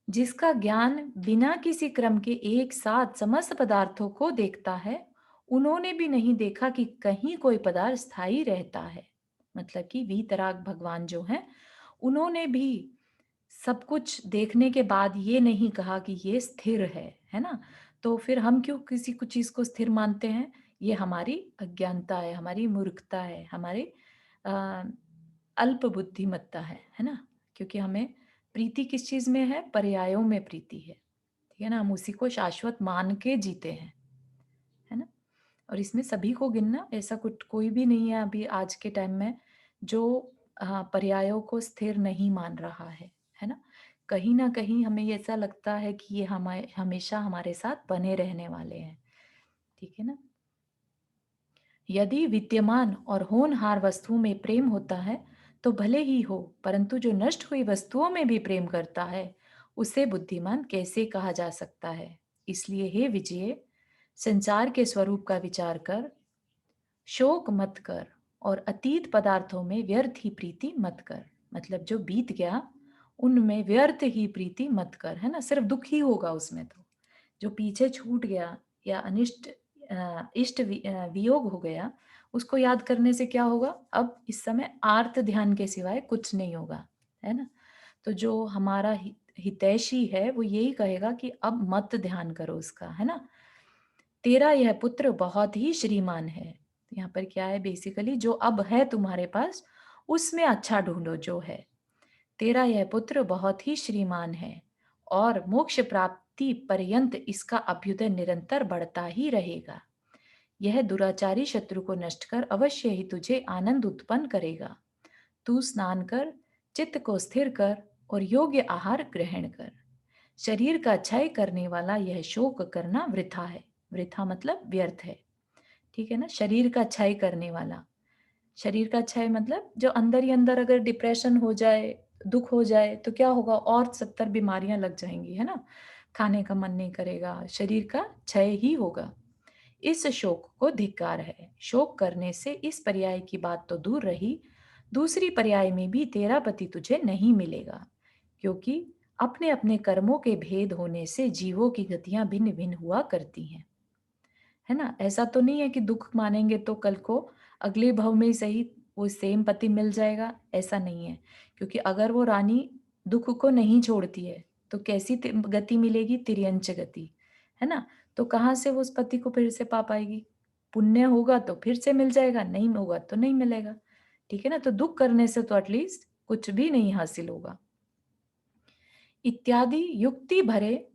जिसका ज्ञान बिना किसी क्रम के एक साथ समस्त पदार्थों को देखता है, उन्होंने भी नहीं देखा कि कहीं कोई पदार्थ स्थायी रहता है। मतलब कि वीतराग भगवान जो हैं, उन्होंने भी सब कुछ देखने के बाद ये नहीं कहा कि ये स्थिर है ना? तो फिर हम क्यों किसी को चीज को स्थिर मानते हैं? ये हमारी अज्ञानता है, हमारी मूर्खता है, हमारी अ, अल्प बुद्धिमत्ता है ना? क्योंकि हमें प्रीति किस चीज में है? पर्यायों में प्रीति है, ठीक है ना? हम उसी को शाश्वत मान के जीते हैं, है ना? और इसमें सभी को गिनना, ऐसा कुछ कोई भी नहीं है अभी आज के टाइम में जो पर्यायों को स्थिर नहीं मान रहा है ना? कहीं ना कहीं हमें ये ऐसा लगता है कि ये हमारे हमेशा हमारे साथ बने रहने वाले हैं, ठीक है ना? यदि विद्यमान और होनहार वस्तुओं में प्रेम होता है तो भले ही हो, परंतु जो नष्ट हुई वस्तुओं में भी प्रेम करता है उसे बुद्धिमान कैसे कहा जा सकता है? इसलिए हे विजय, संसार के स्वरूप का विचार कर, शोक मत कर और अतीत पदार्थों में व्यर्थ ही प्रीति मत कर। मतलब जो बीत गया उनमें व्यर्थ ही प्रीति मत कर, है ना, सिर्फ दुख ही होगा उसमें। तो जो पीछे छूट गया या अनिष्ट इष्ट वियोग हो गया, उसको याद करने से क्या होगा, अब इस समय आर्त ध्यान के सिवाय कुछ नहीं होगा, है ना। तो जो हमारा हितैषी है वो यही कहेगा कि अब मत ध्यान करो उसका, है ना। तेरा यह पुत्र बहुत ही श्रीमान है। यहाँ पर क्या है, बेसिकली जो अब है तुम्हारे पास उसमें अच्छा ढूंढो जो है। तेरा यह पुत्र बहुत ही श्रीमान है और मोक्ष प्राप्ति पर्यंत इसका अभ्युदय निरंतर बढ़ता ही रहेगा। यह दुराचारी शत्रु को नष्ट कर अवश्य ही तुझे आनंद उत्पन्न करेगा। तू स्नान कर, चित्त को स्थिर कर और योग्य आहार ग्रहण कर। शरीर का क्षय करने वाला यह शोक करना वृथा है। वृथा मतलब व्यर्थ है, ठीक है ना। शरीर का क्षय करने वाला, शरीर का क्षय मतलब जो अंदर ही अंदर अगर डिप्रेशन हो जाए, दुख हो जाए तो क्या होगा, और 70 बीमारियां लग जाएंगी, है ना। खाने का मन नहीं करेगा, शरीर का क्षय ही होगा। इस शोक को धिक्कार है। शोक करने से इस पर्याय की बात तो दूर रही, दूसरी पर्याय में भी तेरा पति तुझे नहीं मिलेगा, क्योंकि अपने अपने कर्मों के भेद होने से जीवों की गतियां भिन्न भिन्न हुआ करती हैं, है ना। ऐसा तो नहीं है कि दुख मानेंगे तो कल को अगले भव में ही सही वो सेम पति मिल जाएगा, ऐसा नहीं है। क्योंकि अगर वो रानी दुख को नहीं छोड़ती है तो कैसी गति मिलेगी, तिर्यंच गति, है ना। तो कहाँ से वो उस पति को फिर से पा पाएगी। पुण्य होगा तो फिर से मिल जाएगा, नहीं होगा तो नहीं मिलेगा, ठीक है ना। तो दुख करने से तो एटलीस्ट कुछ भी नहीं हासिल होगा। इत्यादि युक्ति भरे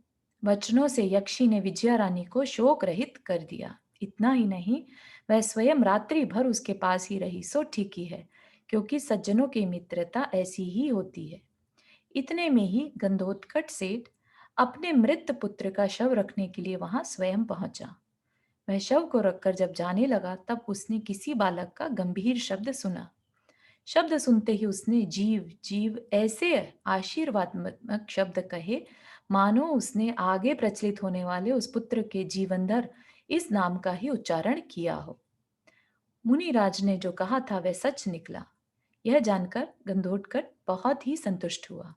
वचनों से यक्षी ने विजया रानी को शोक रहित कर दिया। इतना ही नहीं, वह स्वयं रात्रि भर उसके पास ही रही, सो ठीक ही है, क्योंकि सज्जनों की मित्रता ऐसी ही होती है। इतने में ही गंधोत्कच सेठ अपने मृत पुत्र का शव रखने के लिए वहां स्वयं पहुंचा। वह शव को रखकर जब जाने लगा तब उसने किसी बालक का गंभीर शब्द सुना। शब्द सुनते ही उसने जीव जीव ऐसे आशीर्वादात्मक शब्द कहे मानो उसने आगे प्रचलित होने वाले उस पुत्र के जीवनभर इस नाम का ही उच्चारण किया हो। मुनिराज ने जो कहा था वह सच निकला। यह जानकर गंधोटकट बहुत ही संतुष्ट हुआ।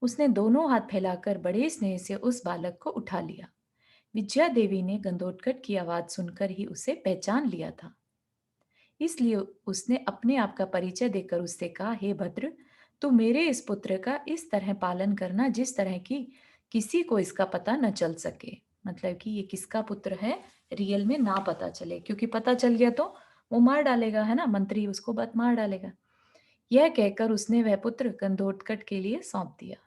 उसने दोनों हाथ फैलाकर बड़े स्नेह से उस बालक को उठा लिया। विजया देवी ने गंधोटकट की आवाज सुनकर ही उसे पहचान लिया था, इसलिए उसने अपने आप का परिचय देकर उससे कहा, हे भद्र, तू मेरे इस पुत्र का इस तरह पालन करना जिस तरह की किसी को इसका पता न चल सके। मतलब कि ये किसका पुत्र है रियल में ना पता चले, क्योंकि पता चल गया तो वो मार डालेगा, है ना, मंत्री उसको बात मार डालेगा। यह कहकर उसने वह पुत्र गंधोटकट के लिए सौंप दिया।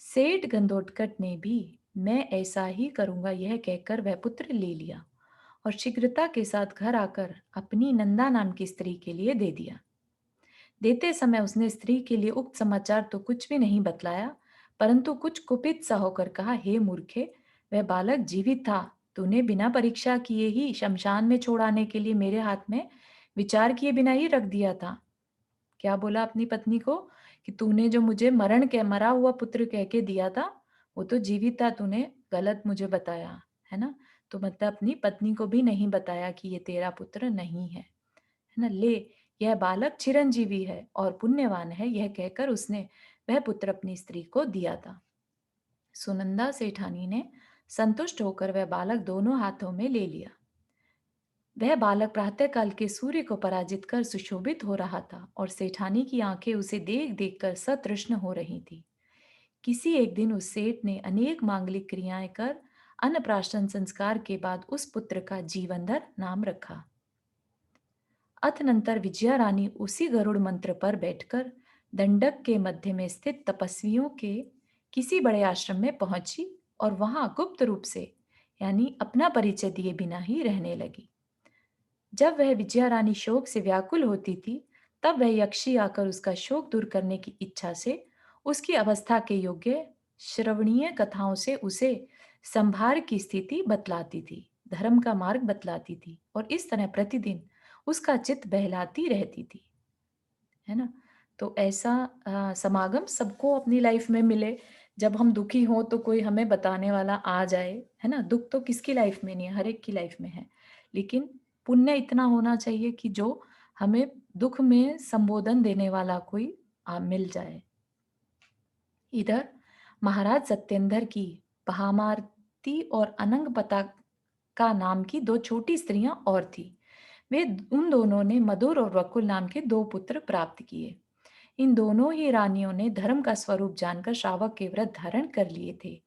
सेठ गंधोटकट ने भी मैं ऐसा ही करूंगा यह कहकर वह पुत्र ले लिया और शीघ्रता के साथ घर आकर अपनी नंदा नाम की स्त्री के लिए दे दिया। देते समय उसने स्त्री के लिए उक्त समाचार तो कुछ भी नहीं बतलाया, परंतु कुछ कुपित सा होकर कहा, हे मूर्खे, वह बालक जीवित था। तूने बिना परीक्षा किए ही शमशान में छोड़ाने के लिए मेरे हाथ में विचार किए बिना ही रख दिया था। क्या बोला अपनी पत्नी को कि तूने जो मुझे मरण के मरा हुआ पुत्र कह के दिया था वो तो जीवित था, तूने गलत मुझे बताया, है ना। तो मतलब अपनी पत्नी को भी नहीं बताया कि ये तेरा पुत्र नहीं है ना। ले, यह बालक चिरंजीवी है और पुण्यवान है, यह कहकर उसने वह पुत्र अपनी स्त्री को दिया था। सुनंदा सेठानी ने संतुष्ट होकर वह बालक दोनों हाथों में ले लिया। वह बालक प्रातःकाल के सूर्य को पराजित कर सुशोभित हो रहा था और सेठानी की आंखें उसे देख देख कर सतृष्ण हो रही थी। किसी एक दिन उस सेठ ने अनेक मांगलिक क्रियाएं कर अन्नप्राशन संस्कार के बाद उस पुत्र का जीवनभर नाम रखा। अतनंतर विजया रानी उसी गरुड़ मंत्र पर बैठकर दंडक के मध्य में स्थित तपस्वियों के किसी बड़े आश्रम में पहुंची और वहां गुप्त रूप से यानी अपना परिचय दिए बिना ही रहने लगी। जब वह विजया रानी शोक से व्याकुल होती थी तब वह यक्षी आकर उसका शोक दूर करने की इच्छा से उसकी अवस्था के योग्य श्रवणीय कथाओं से उसे संभार की स्थिति बतलाती थी, धर्म का मार्ग बतलाती थी और इस तरह प्रतिदिन उसका चित्त बहलाती रहती थी, है ना। तो ऐसा समागम सबको अपनी लाइफ में मिले। जब हम दुखी हों तो कोई हमें बताने वाला आ जाए, है ना। दुख तो किसकी लाइफ में नहीं है, हर एक की लाइफ में है, लेकिन पुण्य इतना होना चाहिए कि जो हमें दुख में संबोधन देने वाला कोई मिल जाए। इधर महाराज सत्येंद्र की महामार्ती और अनंगपता का नाम की दो छोटी स्त्रियां और थी। वे उन दोनों ने मधुर और वकुल नाम के दो पुत्र प्राप्त किए। इन दोनों ही रानियों ने धर्म का स्वरूप जानकर श्रावक के व्रत धारण कर लिए थे।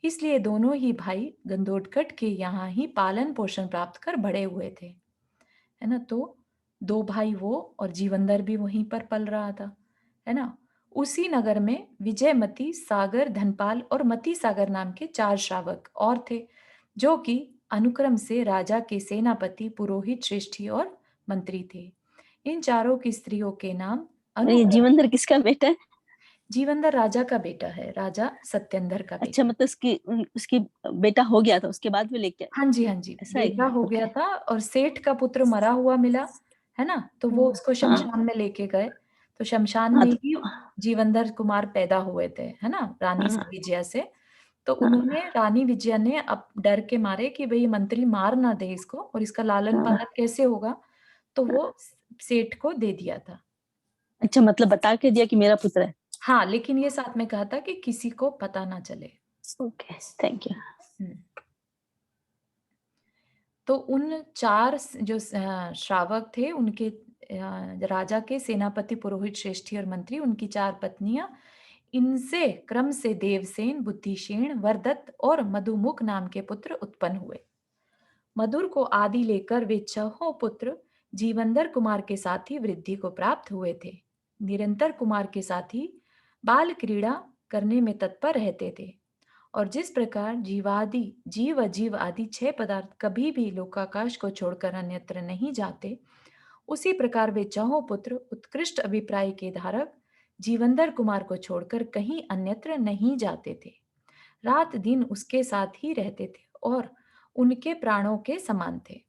इसलिए दोनों ही भाई गंदोदकट के यहाँ ही पालन पोषण प्राप्त कर बड़े हुए थे, है ना। तो दो भाई वो और जीवंदर भी वहीं पर पल रहा था, है ना। उसी नगर में विजयमती, सागर, धनपाल और मती सागर नाम के चार श्रावक और थे, जो कि अनुक्रम से राजा के सेनापति, पुरोहित, श्रेष्ठी और मंत्री थे। इन चारों की स्त्रियों के नाम और ये अनुक्रम। जीवंदर किसका बेटा है? जीवंदर राजा का बेटा है, राजा सत्येंद्र का अच्छा, बेटा। मतलब उसकी बेटा हो गया था, उसके बाद में लेके आए, हाँ जी, हाँ जी, ऐसा है बेटा क्या? हो गया ओके। था और सेठ का पुत्र मरा हुआ मिला, है ना, तो वो उसको हाँ शमशान में लेके गए। तो शमशान हाँ में तो ही जीवंदर कुमार पैदा हुए थे, है ना, रानी हाँ विजया से। तो हाँ उन्होंने, रानी विजया ने अब डर के मारे कि भई मंत्री मार ना दे इसको और इसका हाँ लालन-पालन कैसे होगा, तो हाँ। वो सेठ को दे दिया था। अच्छा, मतलब बता के दिया कि मेरा पुत्र है। हाँ, लेकिन ये साथ में कहा था कि किसी को पता ना चले। Okay, thank you. हुँ। तो उन 4 जो श्रावक थे, उनके राजा के सेनापति, पुरोहित, श्रेष्ठी और मंत्री, उनकी 4 पत्नियाँ, इनसे क्रम से देवसेन, बुद्धिसेन, वरदत्त और मधुमुख नाम के पुत्र उत्पन्न हुए। मधुर को आदि लेकर वे छहों पुत्र जीवंदर कुमार के साथ ही वृद्धि को प्राप्त हुए थे। निरंतर कुमार के साथ ही बाल क्रीड़ा करने में तत्पर रहते थे। और जिस प्रकार जीवादि, जीव अजीव आदि 6 पदार्थ कभी भी लोकाकाश को छोड़कर अन्यत्र नहीं जाते, उसी प्रकार वे चहों पुत्र उत्कृष्ट अभिप्राय के धारक जीवंदर कुमार को छोड़कर कहीं अन्यत्र नहीं जाते थे। रात दिन उसके साथ ही रहते थे और उनके प्राणों के समान थे।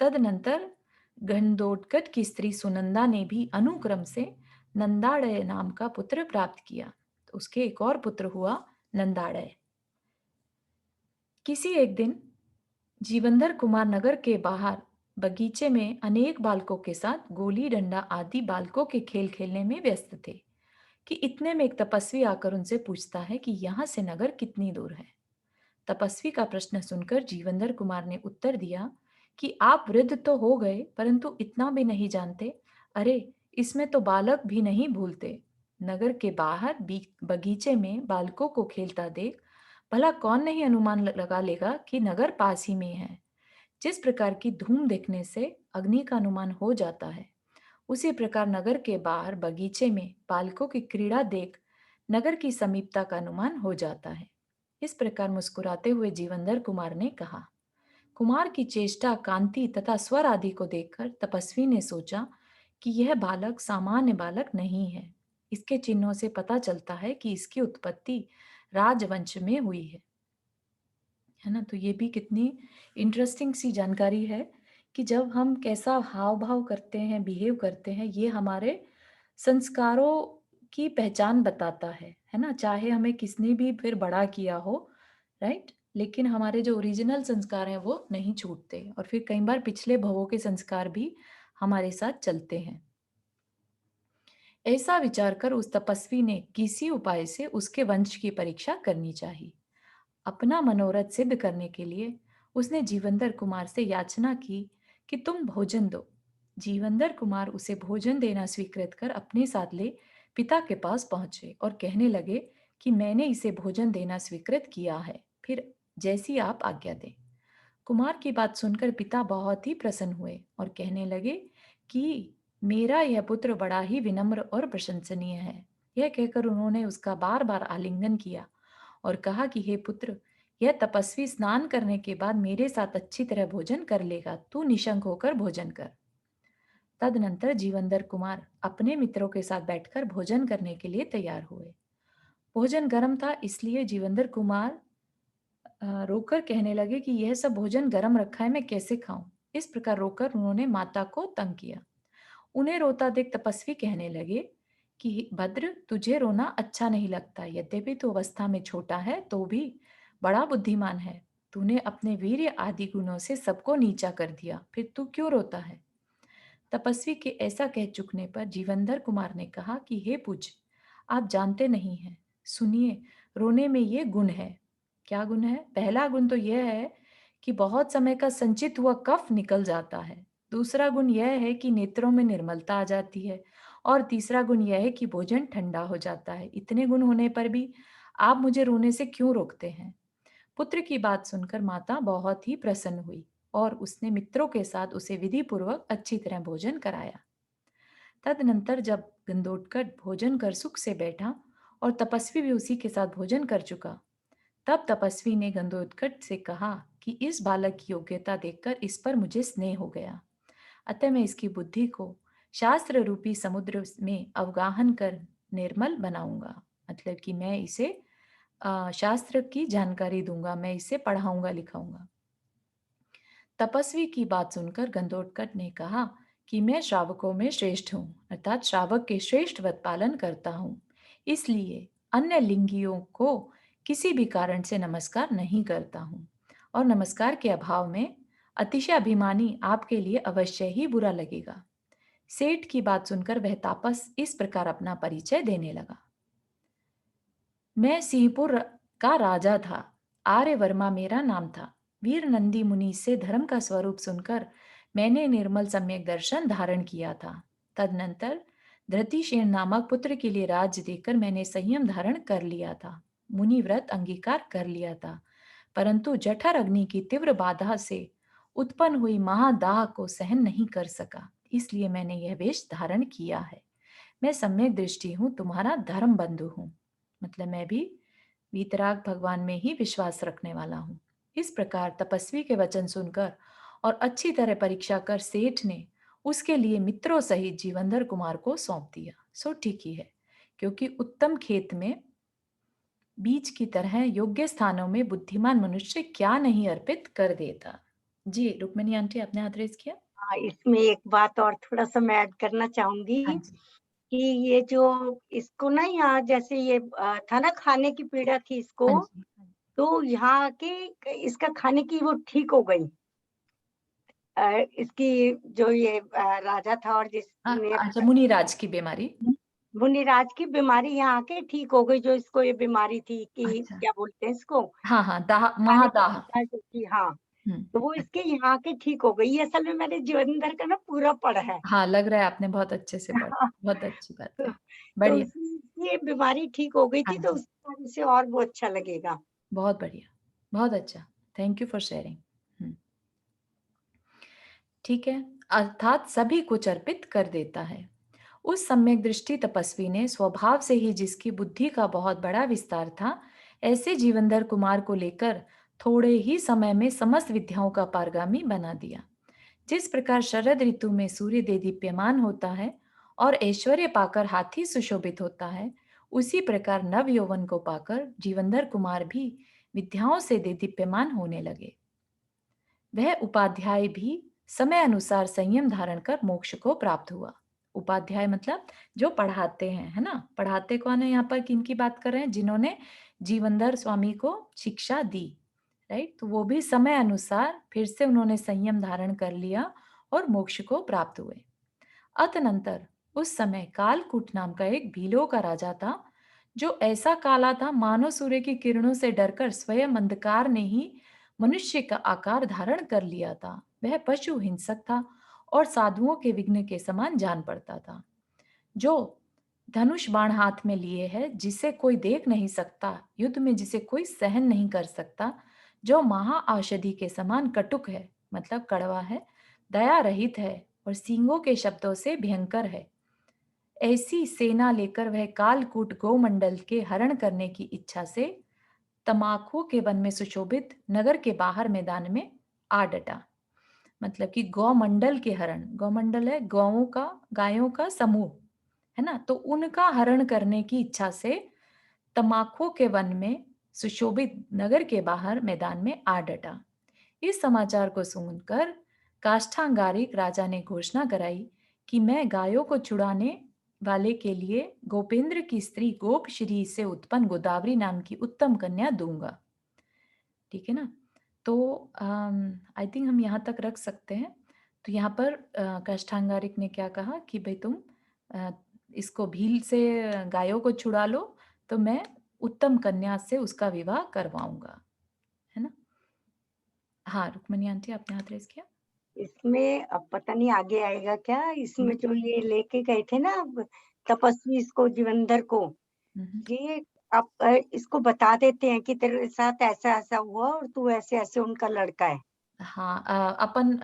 तदनंतर घनदोडकट की स्त्री सुनंदा ने भी अनुक्रम से नंदाड़य नाम का पुत्र प्राप्त किया। तो उसके एक और पुत्र हुआ नंदाड़य। किसी एक दिन जीवंदर कुमार नगर के बाहर बगीचे में अनेक बालकों के साथ गोली डंडा आदि बालकों के खेल खेलने में व्यस्त थे कि इतने में एक तपस्वी आकर उनसे पूछता है कि यहाँ से नगर कितनी दूर है। तपस्वी का प्रश्न सुनकर जीवंदर कुमार ने उत्तर दिया कि आप वृद्ध तो हो गए परंतु इतना भी नहीं जानते। अरे, इसमें तो बालक भी नहीं भूलते। नगर के बाहर बगीचे में बालकों को खेलता देख भला कौन नहीं अनुमान लगा लेगा कि नगर पास ही में है। जिस प्रकार की धूम देखने से अग्नि का अनुमान हो जाता है, उसी प्रकार नगर के बाहर बगीचे में बालकों की क्रीड़ा देख नगर की समीपता का अनुमान हो जाता है। इस प्रकार मुस्कुराते हुए जीवंदर कुमार ने कहा। कुमार की चेष्टा, कांति तथा स्वर आदि को देखकर तपस्वी ने सोचा कि यह बालक सामान्य बालक नहीं है। इसके चिन्हों से पता चलता है कि इसकी उत्पत्ति राजवंश में हुई है ना। तो ये भी कितनी इंटरेस्टिंग सी जानकारी है कि जब हम कैसा हाव भाव करते हैं, बिहेव करते हैं, ये हमारे संस्कारों की पहचान बताता है ना। चाहे हमें किसने भी फिर बड़ा किया हो, राइट, लेकिन हमारे जो ओरिजिनल संस्कार हैं वो नहीं छूटते और फिर कई बार पिछले भवों के संस्कार भी हमारे साथ चलते हैं। ऐसा विचार कर उस तपस्वी ने किसी उपाय से उसके वंश की परीक्षा करनी चाहिए। अपना मनोरथ सिद्ध करने के लिए उसने जीवंदर कुमार से याचना की कि तुम भोजन दो। जीवंदर कुमार उसे भोजन देना स्वीकृत कर अपने साथ ले पिता के पास पहुंचे और कहने लगे कि मैंने इसे भोजन देना स्वीकृत किया है, फिर जैसी आप आज्ञा दें। कुमार की बात सुनकर पिता बहुत ही प्रसन्न हुए और कहने लगे कि मेरा यह पुत्र बड़ा ही विनम्र और प्रशंसनीय है। यह कहकर उन्होंने उसका बार बार आलिंगन किया और कहा कि हे पुत्र, यह तपस्वी स्नान करने के बाद मेरे साथ अच्छी तरह भोजन कर लेगा, तू निशंक होकर भोजन कर। तदनंतर जीवंदर कुमार अपने मित्रों के साथ बैठकर भोजन करने के लिए तैयार हुए। भोजन गर्म था, इसलिए जीवंदर कुमार रोकर कहने लगे कि यह सब भोजन गर्म रखा है, मैं कैसे खाऊं। इस प्रकार रोकर उन्होंने माता को तंग किया। उन्हें रोता देख तपस्वी कहने लगे कि भद्र, तुझे रोना अच्छा नहीं लगता, यद्यपि तू अवस्था में छोटा है तो भी बड़ा बुद्धिमान है। तूने अपने वीर्य आदि गुणों से सबको नीचा कर दिया, फिर तू क्यों रोता है। तपस्वी के ऐसा कह चुकने पर जीवंधर कुमार ने कहा कि हे पूज्य, आप जानते नहीं हैं। सुनिए, रोने में ये गुण है। क्या गुण है? पहला गुण तो यह है कि बहुत समय का संचित हुआ कफ निकल जाता है। दूसरा गुण यह है कि नेत्रों में निर्मलता आ जाती है। और तीसरा गुण यह है कि भोजन ठंडा हो जाता है। इतने गुण होने पर भी आप मुझे रोने से क्यों रोकते हैं? पुत्र की बात सुनकर माता बहुत ही प्रसन्न हुई और उसने मित्रों के साथ उसे विधि पूर्वक अच्छी तरह भोजन कराया। तदनंतर जब गंदोटकट भोजन कर सुख से बैठा और तपस्वी भी उसी के साथ भोजन कर चुका, तब तपस्वी ने गंदोदकट से कहा कि इस बालक की योग्यता देखकर इस पर मुझे स्नेह हो गया। अतः मैं इसकी बुद्धि को शास्त्र रूपी समुद्र में अवगाहन कर निर्मल बनाऊंगा। मतलब कि मैं इसे शास्त्र की जानकारी दूंगा, मैं इसे पढ़ाऊंगा लिखाऊंगा। तपस्वी की बात सुनकर गंदोटकट ने कहा कि मैं श्रावकों में श्रेष्ठ हूँ, अर्थात श्रावक के श्रेष्ठ व्रत पालन करता हूँ। इसलिए अन्य लिंगियों को किसी भी कारण से नमस्कार नहीं करता हूँ, और नमस्कार के अभाव में अतिशय अभिमानी आपके लिए अवश्य ही बुरा लगेगा। सेठ की बात सुनकर वह तापस इस प्रकार अपना परिचय देने लगा। मैं सिंहपुर का राजा था। आर्यवर्मा मेरा नाम था। वीर नंदी मुनि से धर्म का स्वरूप सुनकर मैंने निर्मल सम्यक दर्शन धारण किया था। तदनंतर धृतिसेन नामक पुत्र के लिए राज्य देकर मैंने संयम धारण कर लिया था, मुनि व्रत अंगीकार कर लिया था, परंतु जठर अग्नि की तीव्र बाधा से उत्पन्न हुई महादाह को सहन नहीं कर सका, इसलिए मैंने यह वेश धारण किया है। मैं सम्यक दृष्टि हूँ, तुम्हारा धर्म बंधु हूँ। मतलब मैं भी वीतराग भगवान में ही विश्वास रखने वाला हूँ। इस प्रकार तपस्वी के वचन सुनकर और अच्छी तरह परीक्षा कर सेठ ने उसके लिए मित्रों सहित जीवंधर कुमार को सौंप दिया। सो ठीक ही है, क्योंकि उत्तम खेत में बीज की तरह योग्य स्थानों में बुद्धिमान मनुष्य क्या नहीं अर्पित कर देता। जी रुक्मिणी आंटी, आपने हाथ रेज किया। हाँ, इसमें एक बात और थोड़ा-सा मैं ऐड करना चाहूँगी हाँ जी। कि ये जो इसको ना यहाँ जैसे ये था ना खाने की पीड़ा थी इसको, हाँ जी। तो यहाँ के इसका खाने की वो ठीक हो गई। इसकी जो ये राजा था और जिसने अच्छा, मुनिराज की बीमारी। मुनिराज की बीमारी यहाँ आके ठीक हो गई, जो इसको ये बीमारी थी कि अच्छा। क्या बोलते हैं इसको, हाँ हाँ, दाह, खाने की महादाह। पीड़ा जो थी, हाँ, तो वो अच्छा। इसके यहाँ आके ठीक हो गई। ये असल में मैंने जीवनधर का ना पूरा पढ़ा है। हाँ, लग रहा है आपने बहुत अच्छे से पढ़ा। बहुत अच्छी बात तो है। तो बढ़िया। उसकी ये बीमारी ठीक हो गई हाँ थी, तो जी। उसके बाद इसे और वो अच्छा लगेगा। बहुत बढ़िया। बहुत अच्छा। Thank you for sharing. ठीक है। अर्थात सभी कुछ अर्पित कर देता है। उस सम्यक दृष्टि तपस्वी ने स्वभाव से ही, जिसकी बुद्धि का बहुत बड़ा विस्तार था, ऐसे जीवनधर कुमार को लेकर थोड़े ही समय में समस्त विद्याओं का पारगामी बना दिया। जिस प्रकार शरद ऋतु में सूर्य देदीप्यमान होता है और ऐश्वर्य पाकर हाथी सुशोभित होता है, उसी प्रकार नव यौवन को पाकर जीवनधर कुमार भी विद्याओं से देदीप्यमान होने लगे। वह उपाध्याय भी समय अनुसार संयम धारण कर मोक्ष को प्राप्त हुआ। उपाध्याय मतलब जो पढ़ाते हैं, है ना? पढ़ाते कौन है यहाँ पर? किनकी बात कर रहे हैं? जिन्होंने जीवनधर स्वामी को शिक्षा दी, राइट? तो वो भी समय अनुसार फिर से उन्होंने संयम धारण कर लिया और मोक्ष को प्राप्त हुए। अतनंतर उस समय कालकूट नाम का एक भीलों का राजा था, जो ऐसा काला था मानो सूर्य की किरणों से डरकर स्वयं अंधकार ने ही मनुष्य का आकार धारण कर लिया था। वह पशु हिंसक था और साधुओं के विघ्न के समान जान पड़ता था। जो धनुष बाण हाथ में लिए है, जिसे कोई देख नहीं सकता, युद्ध में जिसे कोई सहन नहीं कर सकता, जो महा औषधि के समान कटुक है, मतलब कड़वा है, दया रहित है और सींगों के शब्दों से भयंकर है, ऐसी सेना लेकर वह कालकूट गोमंडल के हरण करने की इच्छा से तमाकू के वन में सुशोभित नगर के बाहर मैदान में आ डटा। मतलब कि गौमंडल के हरण, गौमंडल है गौओं का, गायों का समूह, है ना? तो उनका हरण करने की इच्छा से तमाकू के वन में सुशोभित नगर के बाहर मैदान में आ डटा। इस समाचार को सुनकर काष्ठांगारिक राजा ने घोषणा कराई कि मैं गायों को छुड़ाने वाले के लिए गोपेंद्र की स्त्री गोपश्री से उत्पन्न गोदावरी नाम की उत्तम कन्या दूंगा। ठीक है ना? तो आई थिंक हम यहाँ तक रख सकते हैं। तो यहाँ पर काष्ठांगारिक ने क्या कहा कि भाई तुम इसको भील से गायों को छुड़ा लो तो मैं उत्तम कन्या से उसका विवाह करवाऊंगा, है ना। हाँ रुक्मणी आंटी आपने हाथ रेस किया। इसमें अब पता नहीं आगे आएगा क्या, इसमें जो ये लेके गए थे ना तपस्वी इसको जीवंधर को, ये आप इसको बता देते हैं कि तेरे साथ ऐसा ऐसा हुआ और तू ऐसे ऐसे उनका लड़का है। हाँ अपन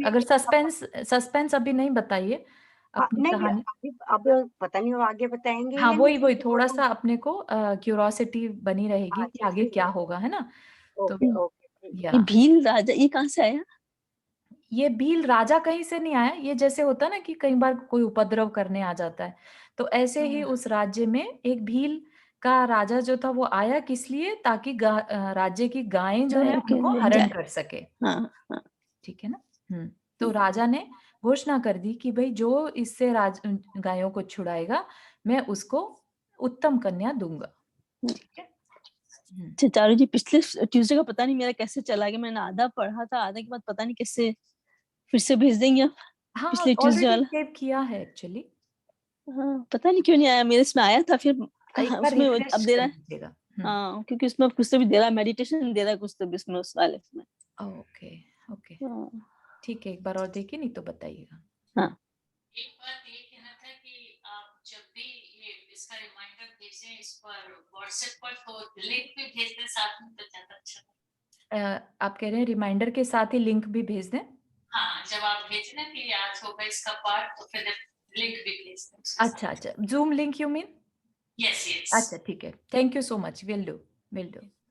अगर सस्पेंस अभी नहीं बताइए अपनी नहीं कहानी। अब पता नहीं वो आगे बताएंगे हाँ या वही नहीं। थोड़ा सा अपने को क्यूरोसिटी बनी रहेगी कि आगे क्या होगा, है ना। तो ओके ओके। ये भील राजा ये कहाँ से आया? ये भील राजा कहीं से नहीं आया, ये जैसे होता ना कि कई बार कोई उपद्रव करने आ जाता है, तो ऐसे ही उस राज्य में एक भील का राजा जो था वो आया किस लिए, ताकि राज्य की गायें जो है उनको हरण कर सके। हाँ हाँ ठीक है ना। तो राजा ने घोषणा कर दी कि भाई जो इससे गायों को छुड़ाएगा मैं उसको उत्तम कन्या दूंगा। ठीक है। चारू जी पिछले ट्यूसडे का पता नहीं मेरा कैसे चला गया, मैंने आधा पढ़ा था, आधे के बाद पता नहीं कैसे फिर से भेज देंगे आप। हाँ पिछले ट्यूसडे ऑलरेडी वाला सेव किया है एक्चुअली। हाँ पता नहीं क्यों नहीं आया, मेरे इसमें आया था फिर एक बार उसमें अब रिफ्रेश दे कर रहा है। लीजिएगा। हाँ क्योंकि उसमें कुछ तो भी दे रहा है, मेडिटेशन दे रहा है कुछ तो भी उसमें, उस वाले में। ओके ओके ठीक है, एक बार और देखिए नहीं तो बताइएगा। हाँ एक बात ये कहना था कि आप जब भी ये इसका रिमाइंडर भेजें इस पर व्हाट्सएप पर तो लिंक भी भेज दें साथ में तो ज्यादा अच्छा। आप कह रहे हैं रिमाइंडर के साथ ही लिंक भी भेज दें? हाँ जब आप भेजें ना कि आज होगा इसका पार्ट तो फिर लिंक भी भेज दें। अच्छा अच्छा zoom link you mean? Yes yes. अच्छा ठीक है, thank you so much, will do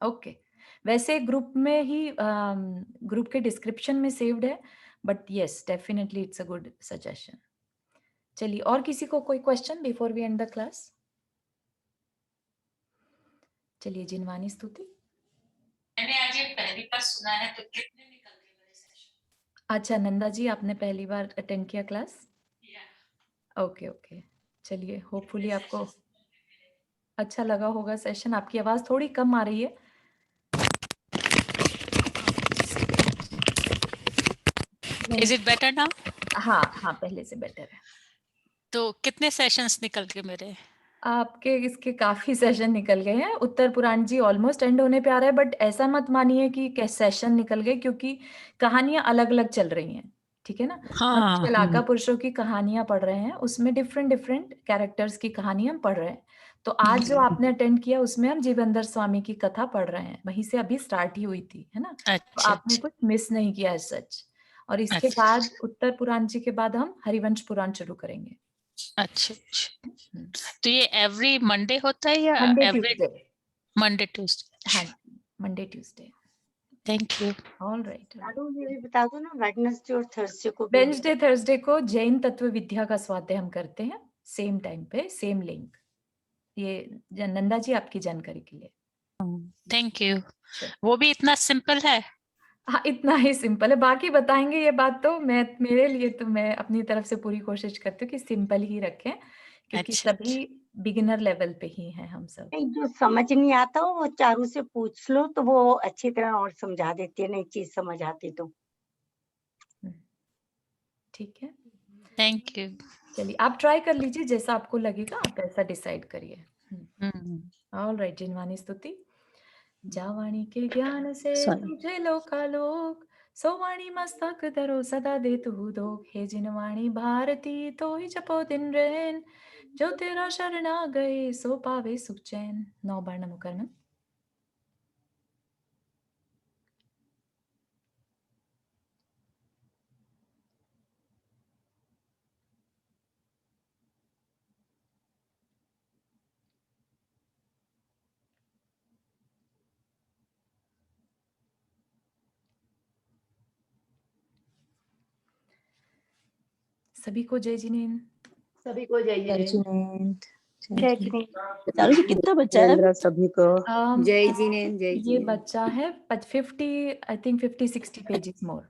okay. वैसे ग्रुप में ही ग्रुप के डिस्क्रिप्शन में सेव्ड है, but yes definitely it's a good suggestion. चलिए और किसी को कोई question before we end the class? चलिए जिनवानी स्तुति। मैंने आज ये पहली बार सुना है तो कितने निकल गए मेरे सेशन? अच्छा नंदा जी आपने पहली बार अटेंड किया क्लास? ओके ओके चलिए होपफुली आपको अच्छा लगा होगा सेशन। आपकी आवाज थोड़ी कम आ रही है। Is it better now? हाँ हाँ पहले से बेटर है। तो कितने सेशंस निकल के मेरे? आपके इसके काफी सेशन निकल गए हैं। उत्तर पुराण जी ऑलमोस्ट एंड होने पे आ रहा है, बट ऐसा मत मानिए कि सेशन निकल गए, क्योंकि कहानियां अलग अलग चल रही हैं। ठीक है ना। हम शलाका पुरुषों की कहानियां पढ़ रहे हैं, उसमें डिफरेंट डिफरेंट कैरेक्टर्स की कहानियां हम पढ़ रहे हैं। तो आज जो आपने अटेंड किया उसमें हम जीवंदर स्वामी की कथा पढ़ रहे हैं, वहीं से अभी स्टार्ट ही हुई थी, है ना। तो आपने कुछ मिस नहीं किया है सच। और इसके बाद उत्तर पुराण जी के बाद हम हरिवंश पुराण शुरू करेंगे। अच्छा तो ये एवरी मंडे होता है या Monday every Tuesday? Monday Tuesday. हाँ Monday Tuesday. Thank you. All right. ये भी बता दो ना वेडनेसडे और थर्सडे को। वेडनेसडे थर्सडे को जैन तत्व विद्या का स्वाध्याय हम करते हैं, सेम टाइम पे सेम लिंक। ये नंदा जी आपकी जानकारी के लिए। Thank you. वो भी इतना सिंपल है? हाँ इतना ही सिंपल है, बाकी बताएंगे। ये बात तो मेरे लिए तो मैं अपनी तरफ से पूरी कोशिश करती हूँ कि सिंपल ही रखें, क्योंकि सभी बिगिनर लेवल पे ही हैं हम सब। नहीं जो समझ नहीं आता वो चारू से पूछ लो तो वो अच्छी तरह और समझा देती है, नई चीज समझ आती तो। ठीक है थैंक यू। चलिए आप ट्राई कर लीजिए, जैसा आपको लगेगा आप ऐसा डिसाइड करिए। ऑल राइट जिनवानी स्तुति। जावाणी के ज्ञान से तुझे लोकालोक, सोवाणी मस्तक धरो सदा दे तू दोख। हे जिनवाणी भारती तो ही जपो दिन रैन, जो तेरा शरणा गए सो पावे सुख चैन। 9 बार नमो करमन। सभी को जय जिनेन्द्र। सभी को जय जिनेन्द्र। जय जिनेन्द्र। चारू जी कितना बच्चा है? सभी को जय जिनेन्द्र। ये बच्चा है 50 आई थिंक 50-60 पेजेस मोर।